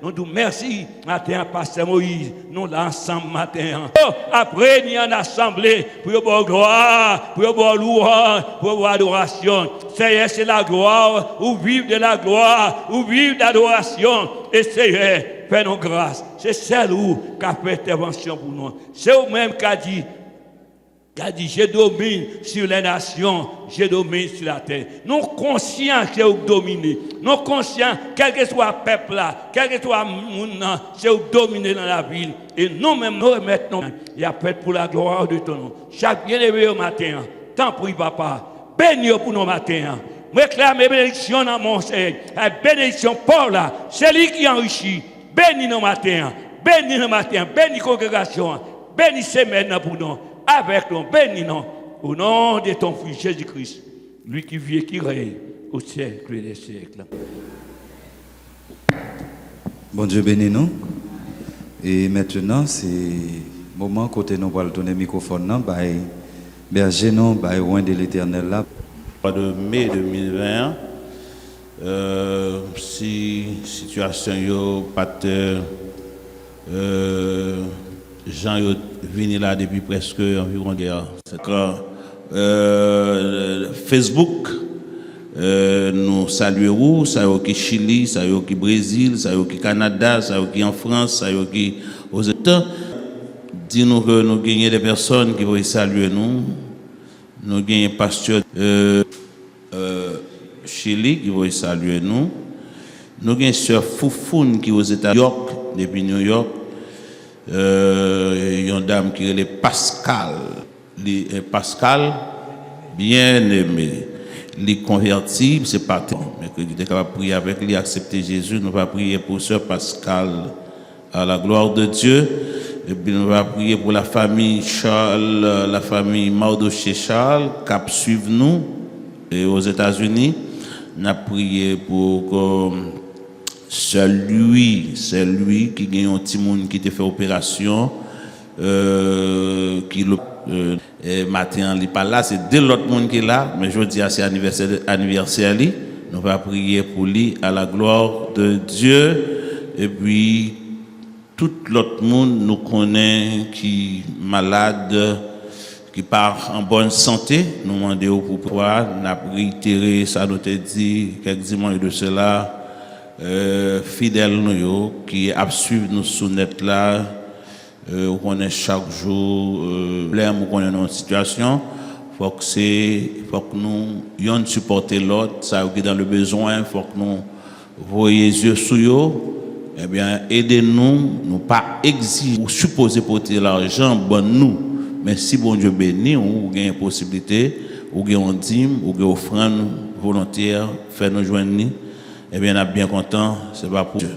Nous disons merci matin à Pasteur Moïse, nous l'ensemble matin. Après, nous en assemblée pour avoir gloire, pour avoir louange, pour avoir adoration. Seigneur, c'est la gloire, ou vivre de la gloire, ou vivre d'adoration. Et Seigneur, fais-nous grâce. C'est celle qui a fait intervention pour nous. C'est vous-même qui a dit. Il a dit, je domine sur les nations, je domine sur la terre. Nous conscients que vous dominez. Nous conscients, quel que soit le peuple là, quel que soit le monde, c'est vous dominez dans la ville. Et nous-mêmes, nous remettons, il y a fait pour la gloire de ton nom. Chaque bien-aimé au matin, tant prie papa, bénis pour nos matins. Je réclame mes bénédictions dans mon Seigneur. La bénédiction Paul là, c'est lui qui enrichit. Bénis nos matins, bénis nos matins, bénis la congrégation, bénis semaine pour nous. Avec nous, bénis-nous, au nom de ton Fils Jésus-Christ, lui qui vit et qui règne au siècle des siècles. Bon Dieu bénis nous. Et maintenant, c'est le moment côté nous pour donner le microphone, berger nous, loin de l'Éternel là. De mai 2020, si situation yo pas Jean est venu là depuis presque environ Facebook, nous saluons, ça y est qui Chili, ça y est qui Brésil, ça y est qui Canada, ça y est qui en France, ça y est qui aux États. Dis-nous que nous gagnons des personnes qui vont saluer nous. Nous gagnons pasteur Chili qui vont saluer nous. Nous gagnons sœur Foufoune qui aux États-Unis, depuis New York. Une dame qui est Pascal, bien aimé, les converti, c'est pas tout. Mais que tu es capable de prier avec lui, accepter Jésus, nous va prier pour sœur Pascal à la gloire de Dieu. Et puis nous va prier pour la famille Charles, la famille Mardoché Charles, qui suivent nous et aux États-Unis. Nous avons prié pour c'est lui qui gagne un petit monde qui te fait opération, qui matin il pas là, c'est deux l'autre monde qui est là, mais je dis c'est anniversaire lui, nous va prier pour lui à la gloire de Dieu, et puis tout l'autre monde nous connaît qui malade, qui part en bonne santé, nous demandons pour pouvoir, nous avons réitéré ça, nous te dit quelques dimanches de cela. Fidèles nous qui suivent nous sur net là, on est chaque jour problème, on est dans une situation, faut que nous yon supporter l'autre, ça qui dans le besoin, faut que nous voyons les yeux sur eux, eh bien aidez-nous, nous pas exiger ou supposer porter l'argent bon nous, mais si bon Dieu bénit, ou gagne possibilité, ou gagne dîme, ou gagne offrande volontaire, faire nous joindre. Eh bien, on est bien content, c'est pas pour Dieu.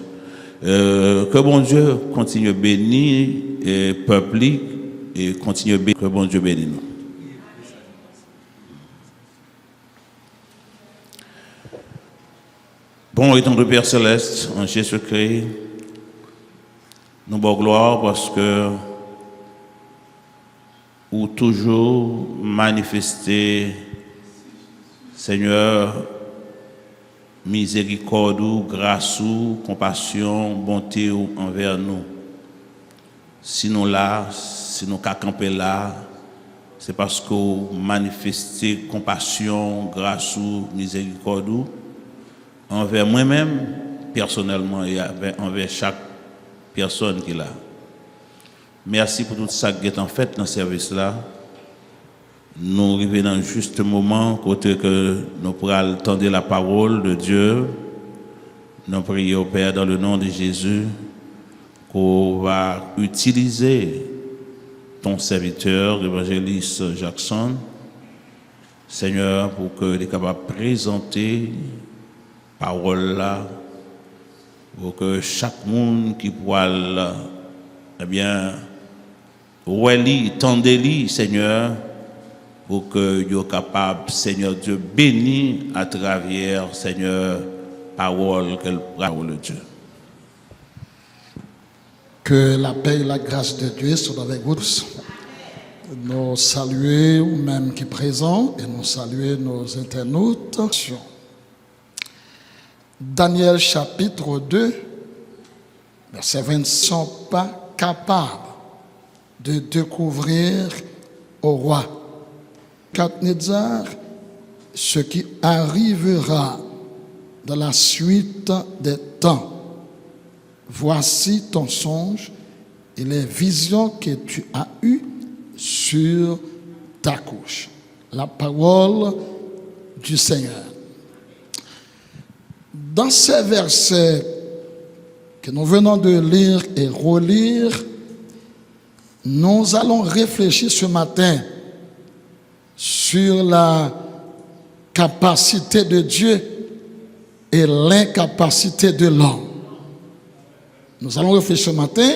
Que bon Dieu continue à bénir le peuple et continue à bénir. Que bon Dieu bénisse nous. Bon, étant de Père Céleste, en Jésus-Christ, nous bon gloire parce que ou toujours manifester, Seigneur, miséricorde, grâce, compassion, bonté envers nous. Si nous là, si nous camper là, c'est parce que vous manifestez compassion, grâce, miséricorde envers moi-même, personnellement, et envers chaque personne qui est là. Merci pour tout ça qui est en fait dans ce service-là. Nous arrivons dans un juste moment, côté que nous pourrons entendre la parole de Dieu. Nous prions au Père dans le nom de Jésus qu'on va utiliser ton serviteur, l'évangéliste Jackson, Seigneur, pour qu'il est capable de présenter la parole là, pour que chaque monde qui pourra, eh bien, relire, tendez-lui, Seigneur, pour que soyez capable, Seigneur Dieu, bénir à travers, Seigneur, parole qu'elle parole de Dieu. Que la paix et la grâce de Dieu soient avec vous tous. Nous saluer vous-même qui présents et nous saluer nos internautes. Daniel chapitre 2, verset 20, ne sont pas capables de découvrir au roi Nebuchadnezzar ce qui arrivera dans la suite des temps. Voici ton songe et les visions que tu as eues sur ta couche. La parole du Seigneur. Dans ces versets que nous venons de lire et relire, nous allons réfléchir ce matin sur la capacité de Dieu et l'incapacité de l'homme. Nous allons réfléchir ce matin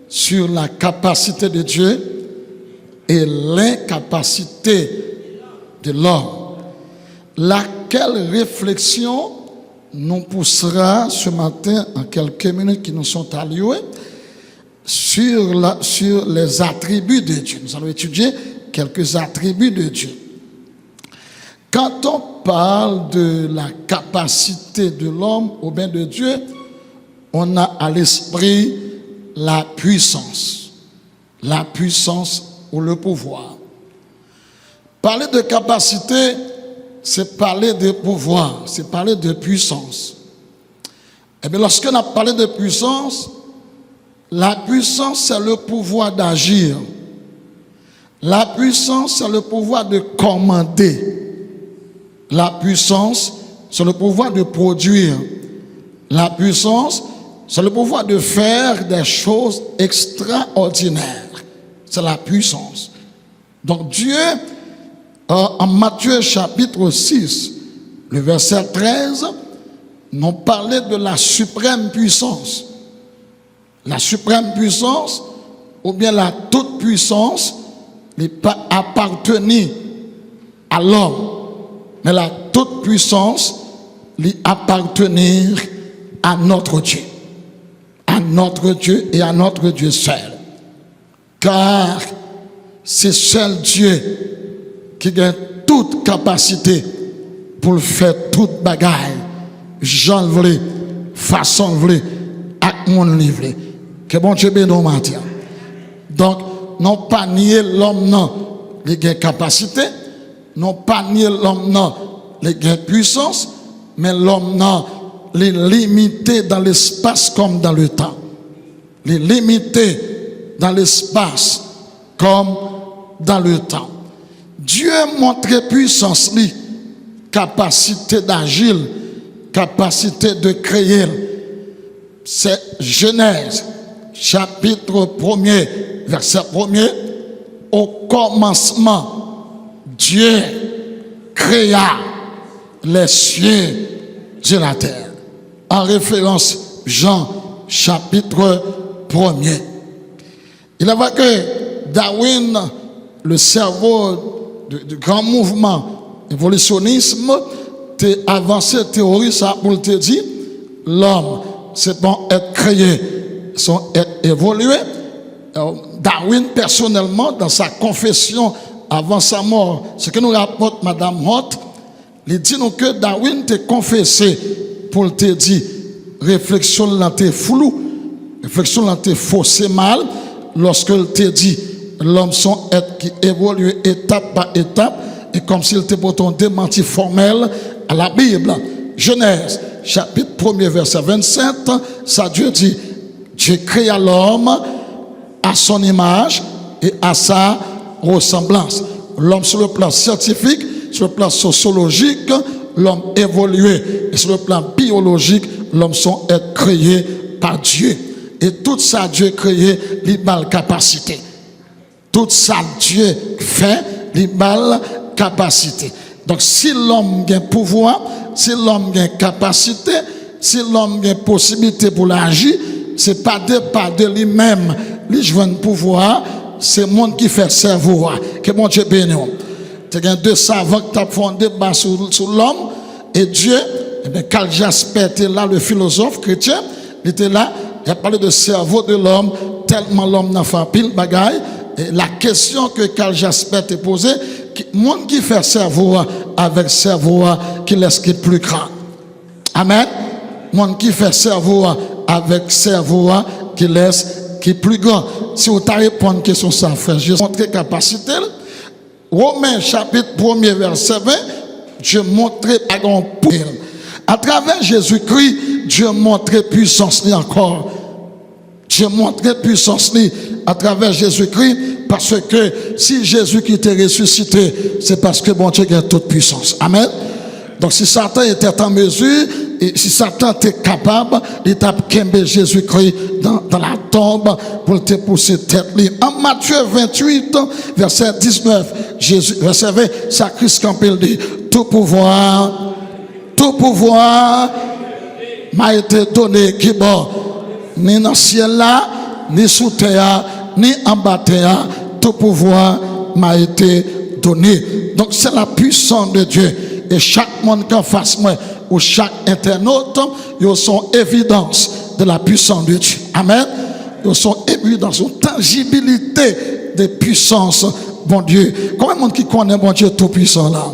sur la capacité de Dieu et l'incapacité de l'homme. Laquelle réflexion nous poussera ce matin, en quelques minutes qui nous sont allouées, sur les attributs de Dieu. Nous allons étudier quelques attributs de Dieu. Quand on parle de la capacité de l'homme ou bien de Dieu, on a à l'esprit la puissance ou le pouvoir. Parler de capacité, c'est parler de pouvoir, c'est parler de puissance. Et bien lorsqu'on a parlé de puissance, la puissance c'est le pouvoir d'agir. La puissance c'est le pouvoir de commander. La puissance c'est le pouvoir de produire. La puissance c'est le pouvoir de faire des choses extraordinaires. C'est la puissance. Donc Dieu, en Matthieu chapitre 6, le verset 13, nous parlait de la suprême puissance. La suprême puissance, ou bien la toute puissance, n'est pas appartenue à l'homme. Mais la toute puissance, lui appartenir à notre Dieu. À notre Dieu et à notre Dieu seul. Car c'est seul Dieu qui a toute capacité pour faire toute bagaille. Jean le voulait, façon le voulait, avec mon livre. Que bon Dieu bénisse matin. Donc, non pas nier l'homme, non, il a capacité. Non pas nier l'homme, non, il a puissance. Mais l'homme, non, il est limité dans l'espace comme dans le temps. Il est limité dans l'espace comme dans le temps. Dieu montre puissance, capacité d'agir, capacité de créer. C'est Genèse, chapitre 1er, verset 1er. Au commencement, Dieu créa les cieux et la terre. En référence, Jean, chapitre 1er. Il avouait que Darwin, le cerveau du grand mouvement évolutionnisme, t'a avancé théorie ça pour te dire l'homme c'est bon être créé, son être évolué. Darwin personnellement dans sa confession avant sa mort, ce que nous rapporte Madame Hott, il dit nous que Darwin t'a confessé pour te dire réflexion là t'es flou, réflexion là t'es faux, c'est mal lorsque il te dit l'homme son être qui évolue étape par étape et comme s'il était pourtant démenti formel à la Bible. Genèse chapitre 1er verset 27, ça Dieu dit Dieu créa l'homme à son image et à sa ressemblance. L'homme sur le plan scientifique, sur le plan sociologique, l'homme évolué. Et sur le plan biologique, l'homme sont créé par Dieu. Et tout ça, Dieu créé, il a la capacité. Tout ça, Dieu fait, il a la capacité. Donc, si l'homme a un pouvoir, si l'homme a une capacité, si l'homme a une possibilité pour l'agir, ce n'est pas de lui-même, lui joue un pouvoir, c'est le monde qui fait cerveau. Que mon Dieu bénisse. Il y a deux savants qui ont fait un débat sur l'homme et Dieu. Et bien, Karl Jasper était là, le philosophe chrétien, il était là, il a parlé de cerveau de l'homme, tellement l'homme n'a fait pile bagaille. Et la question que Karl Jasper t'a posée, le monde qui fait cerveau avec cerveau qui laisse qui est plus grand. Amen. Le monde qui fait cerveau avec cerveau qui laisse qui est plus grand. Si vous avez répondu à une question, ça, frère, j'ai montré capacité. Romains chapitre 1er verset 20, Dieu montrait à grand pouvoir. À travers Jésus-Christ, Dieu montrait puissance encore. Dieu montrait puissance à travers Jésus-Christ parce que si Jésus-Christ est ressuscité, c'est parce que bon Dieu a toute puissance. Amen. Donc si Satan était en mesure, et si Satan était capable, il t'a kembe Jésus-Christ dans la tombe pour te pousser tête. En Matthieu 28, verset 19, Jésus, verset 20, ça Christ quand il dit, tout pouvoir m'a été donné qui bon, ni dans le ciel là, ni sous terre, ni en bas terre, tout pouvoir m'a été donné. Donc c'est la puissance de Dieu. Et chaque monde qui en face moi, ou chaque internaute, ils sont évidence de la puissance de Dieu. Amen. Ils sont évidence, une tangibilité de puissance, bon Dieu. Combien de monde qui connaît bon Dieu tout puissant là?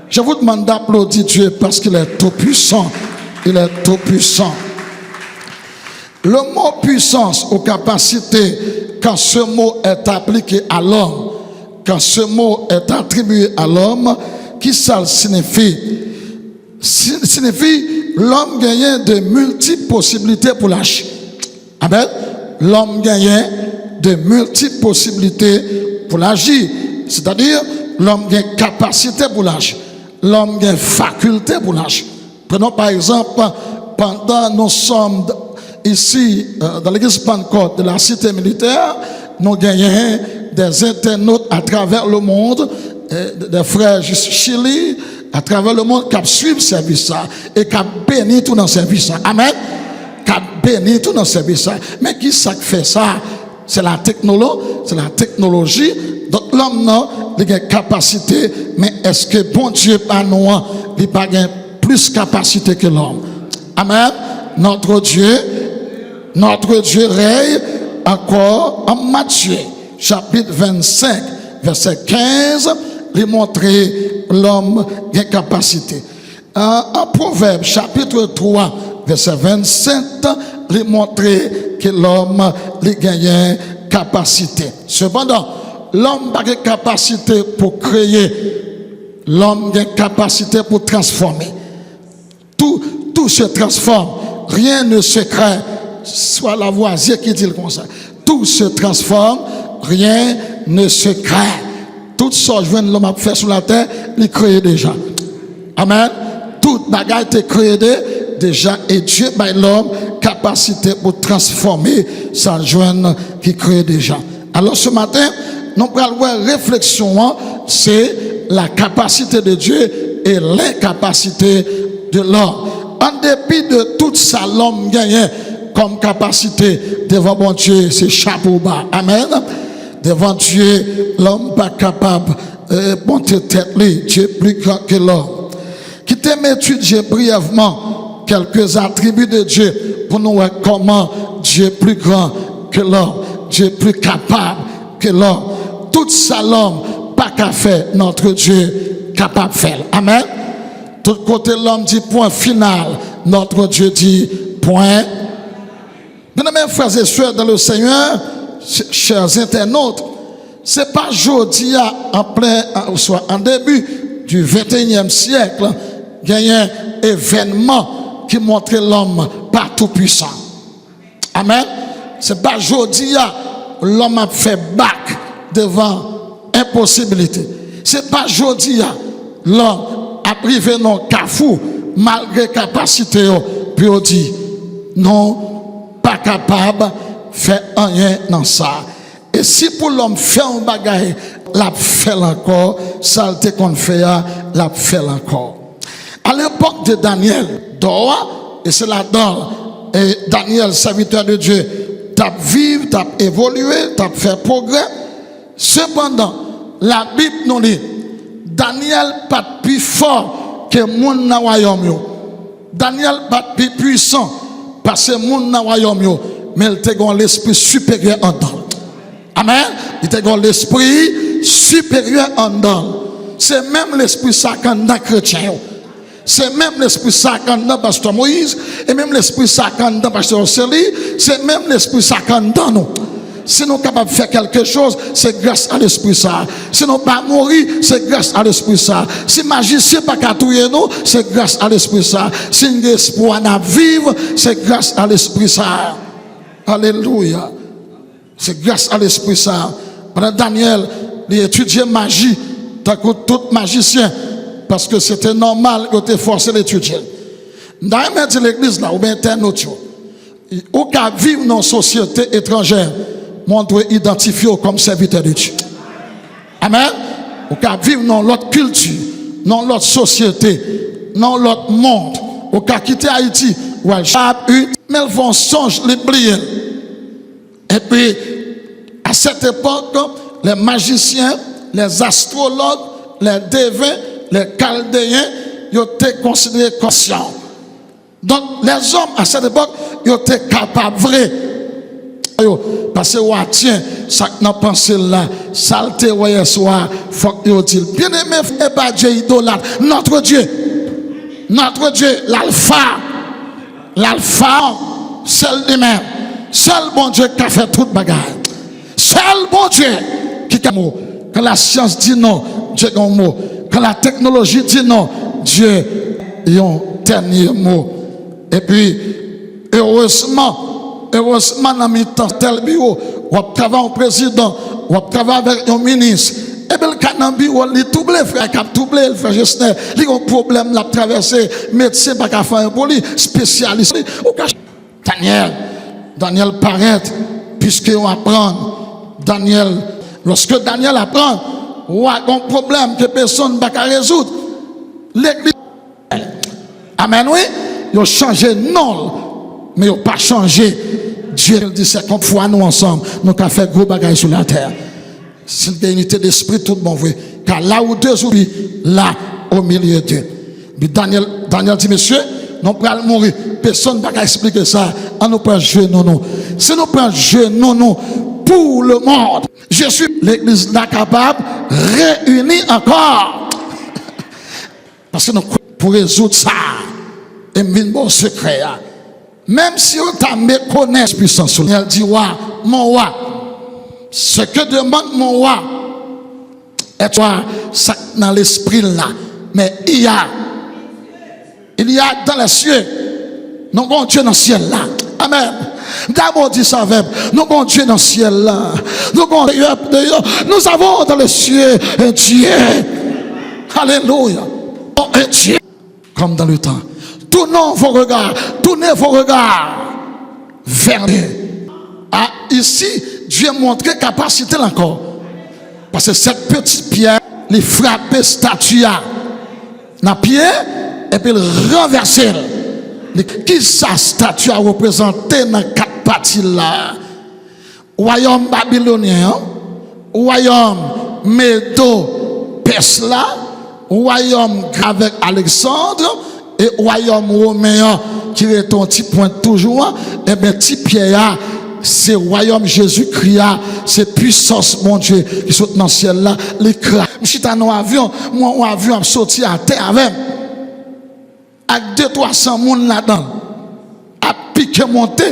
Je vous demande d'applaudir Dieu parce qu'il est tout puissant. Il est tout puissant. Le mot puissance ou capacité, quand ce mot est appliqué à l'homme, quand ce mot est attribué à l'homme, qui ça signifie? Signifie l'homme gagne de multiples possibilités pour l'agir. Amen. L'homme gagne de multiples possibilités pour l'agir. C'est-à-dire, l'homme gagne capacité pour l'agir. L'homme gagne faculté pour l'agir. Prenons par exemple, pendant nous sommes ici dans l'église Pentecôte de la cité militaire, nous gagnons des internautes à travers le monde, des frères du Chili, à travers le monde qui suivent ce service et qui bénit tout dans le service. Amen. Qui bénit tout dans le service. Mais qui ça fait ça? C'est la technologie. Donc l'homme il a une capacité, mais est-ce que bon Dieu pas nous, il n'a pas plus capacité que l'homme? Amen. Notre Dieu règne encore en Matthieu, chapitre 25, verset 15. Il montrer l'homme a une capacité. En Proverbe, chapitre 3, verset 27, il montrer que l'homme a une capacité. Cependant, l'homme a une capacité pour créer. L'homme a une capacité pour transformer. Tout se transforme. Rien ne se crée. Soit la voisine qui dit comme ça. Tout se transforme. Rien ne se crée. Tout ce que l'homme a fait sur la terre, il crée déjà. Amen. Toute bagaille est créée déjà. Et Dieu, by l'homme, capacité pour transformer sa joie qui crée déjà. Alors ce matin, nous allons voir réflexion, c'est la capacité de Dieu et l'incapacité de l'homme. En dépit de tout ça, l'homme gagne comme capacité devant mon Dieu, c'est chapeau bas. Amen. Devant Dieu, l'homme pas capable de monter tête. Dieu est plus grand que l'homme. Quittez m'étudier brièvement quelques attributs de Dieu pour nous voir comment Dieu est plus grand que l'homme. Dieu est plus capable que l'homme. Tout ça, l'homme, pas qu'à faire, notre Dieu capable de faire. Amen. Tout côté, l'homme dit point final. Notre Dieu dit point. Bien-aimés frères et sœurs dans le Seigneur, chers internautes, c'est pas aujourd'hui en début du 21e siècle, il y a un événement qui montre l'homme pas tout puissant. Amen. C'est pas aujourd'hui l'homme a fait bac devant impossibilité. C'est pas jodi l'homme a privé non carrefour malgré capacité puis on dit non pas capable faire rien dans ça. Et si pour l'homme fait un bagage, l'a fait encore, saleté qu'on fait, l'a fait encore. À l'époque de Daniel, dehors, et c'est là-dedans, et Daniel, serviteur de Dieu, t'a vécu, t'a évolué, t'a fait progrès. Cependant, la Bible nous dit, Daniel pas plus fort que moun na royaume yo. Daniel pas plus puissant parce que moun na royaume yo, mais il te gon l'esprit supérieur en dedans. Amen. Il te gon l'esprit supérieur en dedans. C'est même l'esprit sacré dans chrétien. C'est même l'esprit sacré dans pasteur Moïse et même l'esprit sacré dans pasteur Célie, c'est même l'esprit sacré dans nous. Si nous sommes capables de faire quelque chose, c'est grâce à l'esprit ça. Si nous ne pas mourir, c'est grâce à l'esprit ça. Si magicien pas qu'à tuer nous, c'est grâce à l'esprit ça. Si nous avons espoir à vivre, c'est grâce à l'esprit ça. Alléluia. C'est grâce à l'esprit ça. Pendant Daniel, il étudiait magie, tant que tout magicien, parce que c'était normal qu'il était forcé d'étudier. Dans l'église là, ou bien internaute, ou qu'à vivre dans une société étrangère, on doit identifier comme serviteur de Dieu. Amen. Ou qu'à vivre dans l'autre culture, dans l'autre société, dans l'autre monde, ou qu'à quitter Haïti, ou à mais ils vont songer les plier. Et puis, à cette époque, les magiciens, les astrologues, les devins, les chaldéens, ils étaient considérés conscients. Donc, les hommes à cette époque, ils étaient capables, vrai. Parce que, tiens, ça n'a pas pensé là, saleté, ouais, soir, faut que dit. Bien aimé, et pas Dieu idolâtre, notre Dieu, l'alpha, seul lui-même, seul bon Dieu qui a fait toute bagarre, seul bon Dieu qui a mot. Quand la science dit non, Dieu a un mot. Quand la technologie dit non, Dieu a un dernier mot. Et puis, heureusement, dans le temps, tel bureau, on travaille au président, on travaille avec un ministre. Et bien, le cas dans le bureau, il double, frère, il double, il fait gestionnaire. Il a un problème, il a traversé, médecin, pas qu'à faire un poli, spécialiste. Daniel paraît, puisqu'on apprend, lorsque Daniel apprend, on a un problème que personne ne peut résoudre. L'église, amen, oui, ils ont changé non, mais ils n'ont pas changé. Dieu dit 50 fois nous ensemble, nous avons fait gros bagages sur la terre. C'est une unité d'esprit, tout le monde vrai. Car là où deux oublies, là au milieu d'eux. Daniel dit, monsieur, nous allons mourir. Personne ne va expliquer ça. On nous prend genou, nous. Si nous prenons genou, pour le monde, je suis l'église là capable de réunir encore. Parce que nous, pour résoudre ça, et un bon secret. Même si on t'a méconnaît puissance, elle dit, mon roi, ce que demande mon roi, est toi, ça dans l'esprit là. Mais il y a dans les cieux, nous avons Dieu dans le ciel là. Amen. D'abord dit ça avec, nous avons Dieu dans le ciel là. Nous avons dans les cieux un Dieu. Alléluia. Un Dieu. Comme dans le temps. Tournez vos regards vers Dieu. Ah, ici, Dieu montre capacité encore. Parce que cette petite pierre, il frappe statue dans la pierre et puis il renverse. Qui sa statue a représenté dans quatre parties là? Royaume babylonien, royaume Médo-Perse là, royaume avec Alexandre. Et royaume romain qui est un petit point toujours, et bien petit pierre, c'est royaume Jésus-Christ, c'est puissance mon Dieu qui saute dans le ciel là, l'écran. Je suis dans un avion, moi un avion a sorti à terre avec 200-300 personnes là-dedans, a piqué monté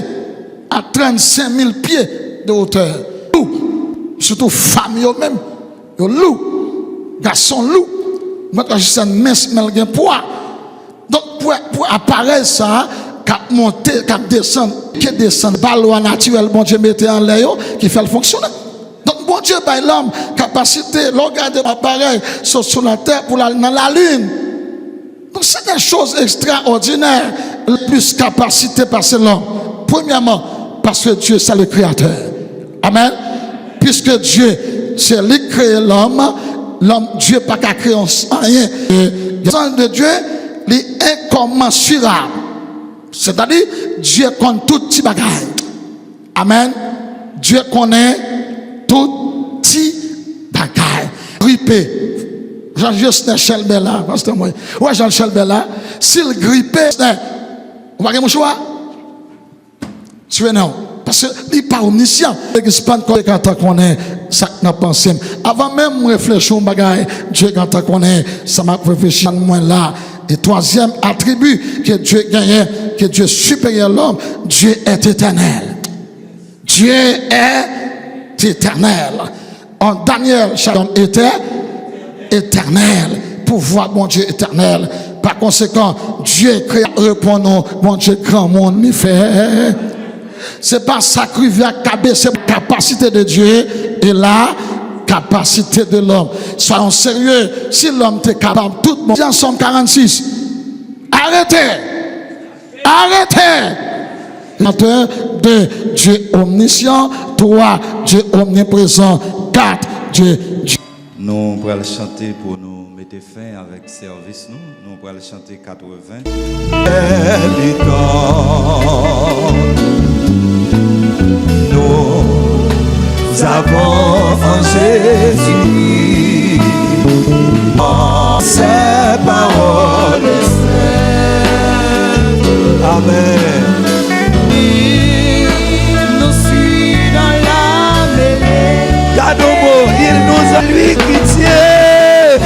à 35 000 pieds de hauteur. Surtout femmes même, loup, garçon loup, moi je suis un mince mais poids. Donc, pour apparaître ça, cap monter, cap descendre, qui descend par loi naturelle, bon Dieu mettait en l'air qui fait le fonctionner. Donc bon Dieu par l'homme capacité, regarder l'appareil sur la terre pour aller dans la lune. Donc c'est des choses extraordinaires, plus capacité par l'homme. Premièrement, parce que Dieu c'est le créateur. Amen. Puisque Dieu c'est lui qui crée l'homme, Dieu pas qu'à créer rien. Le sang de Dieu est incommensurable. C'est-à-dire, Dieu connaît tout petit bagage. Amen. Dieu connaît tout petit bagage. Grippé. Jean-Justin Chelbella, pasteur moi. Ouais, Jean Chelbella. S'il grippé, vous voyez mon choix? Tu es non. Parce qu'il n'est pas omniscient. Il n'est pas quand on est ça que nous pensons. Avant même de réfléchir au bagage, Dieu quand on est, ça m'a réfléchi moi là. Et troisième attribut que Dieu gagne, que Dieu supérieur à l'homme, Dieu est éternel. Dieu est éternel. En Daniel, chaque homme était éternel. Pouvoir, bon Dieu éternel. Par conséquent, Dieu crée, répond, bon Dieu, grand monde, il fait. C'est pas sacrifier à caber, c'est la capacité de Dieu et la capacité de l'homme. Soyons sérieux, si l'homme est capable, tout le monde. En Somme 46, arrêtez, arrêtez. 2, Dieu omniscient. 3, Dieu omniprésent. 4, Dieu. Nous allons chanter pour nous mettre fin avec service. Nous allons chanter 80. Nous avons en Jésus ses paroles. Amen. Il nous suit dans la mêlée. Gardons-nous, il nous a lui qui tient.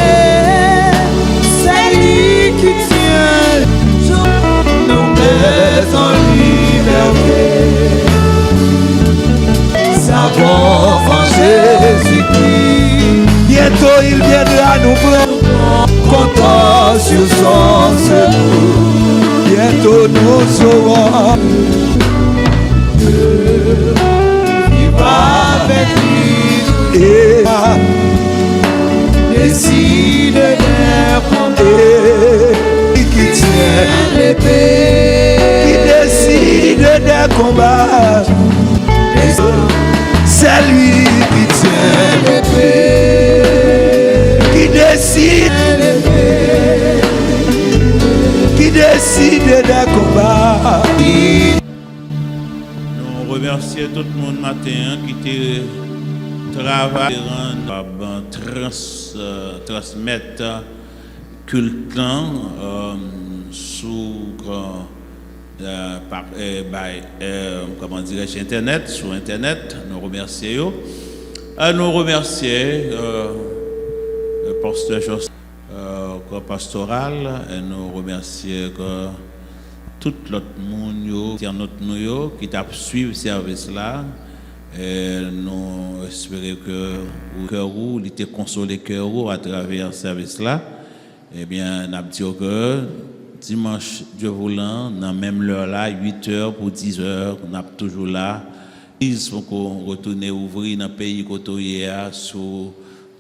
C'est lui qui tient. Nous met en liberté. Savons en Jésus-Christ. Bientôt il viendra nous prendre. Comptons sur son secours. Bientôt nous saurons. Il va avec lui. Et décide d'affronter. Qui tient l'épée. Qui décide des combats. C'est lui qui tient l'épée, qui décide l'épée, qui décide des combats. Nous remercions tout le monde matin qui travaille transmettre culte sous comment dirais-je, Internet, sur Internet. Nous remercions. Nous remercions le pasteur pastoral. Et nous remercions tout l'autre monde qui t'a suivi ce service-là. Et nous espérons que le cœur il était consolé cœur à travers ce service-là. Eh bien, nous avons dit que dimanche, Dieu voulant, dans même l'heure là, 8h pour 10h, on est toujours là. Il faut qu'on retourne ouvrir dans le pays côté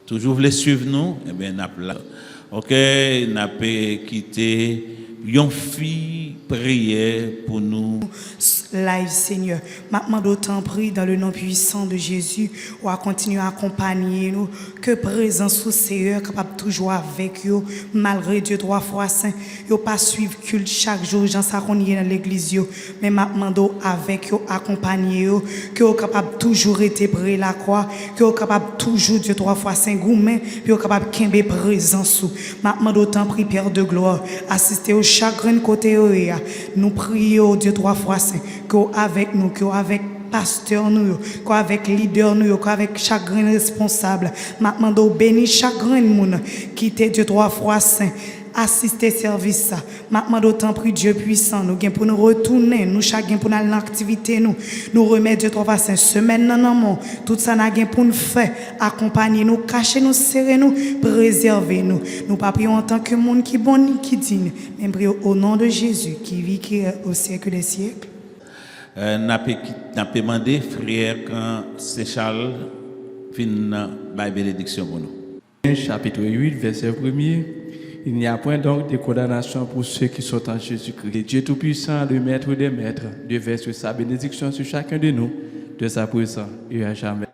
toujours voulez suivre nous, eh bien, nous là. OK, nous avons quitté une fille prier pour nous. Live, Seigneur. Maintenant, d'autant prie dans le nom puissant de Jésus, ou à continuer à accompagner nous, que présence au Seigneur, capable toujours avec nous, malgré Dieu 3 fois saint, yo pas suivre culte chaque jour, j'en sais qu'on y est dans l'église, mais maintenant, avec vous, accompagner vous, que vous capable toujours être près la croix, que vous capable toujours Dieu 3 fois saint, gourmet, puis vous capable de présence. Maintenant, d'autant prie, Père de gloire, assister au chagrin côté, nous prions Dieu 3 fois saint, que avec nous, que avec pasteur nous, qu'avec leader nous, qu'avec chaque responsable. Maintenant, bénis chaque monde qui était Dieu 3 fois saint. Assister service ça. Maintenant d'autant prie Dieu puissant nous gain pour nous retourner nous chacun pour aller l'activité nous remettre Dieu 3 fois saint semaine non tout ça n'a gain pour nous faire accompagner nous cacher nous serrer nous préserver nous pas prions en tant que monde qui bon qui digne mais prions au nom de Jésus qui vit qui est au siècle des siècles. n'a pas demandé frère quand c'est Charles fin la bénédiction pour nous. Chapitre 8, verset 1er. Il n'y a point donc de condamnation pour ceux qui sont en Jésus-Christ. Et Dieu Tout-Puissant, le Maître des Maîtres, déverse sa bénédiction sur chacun de nous, de sa puissance et à jamais.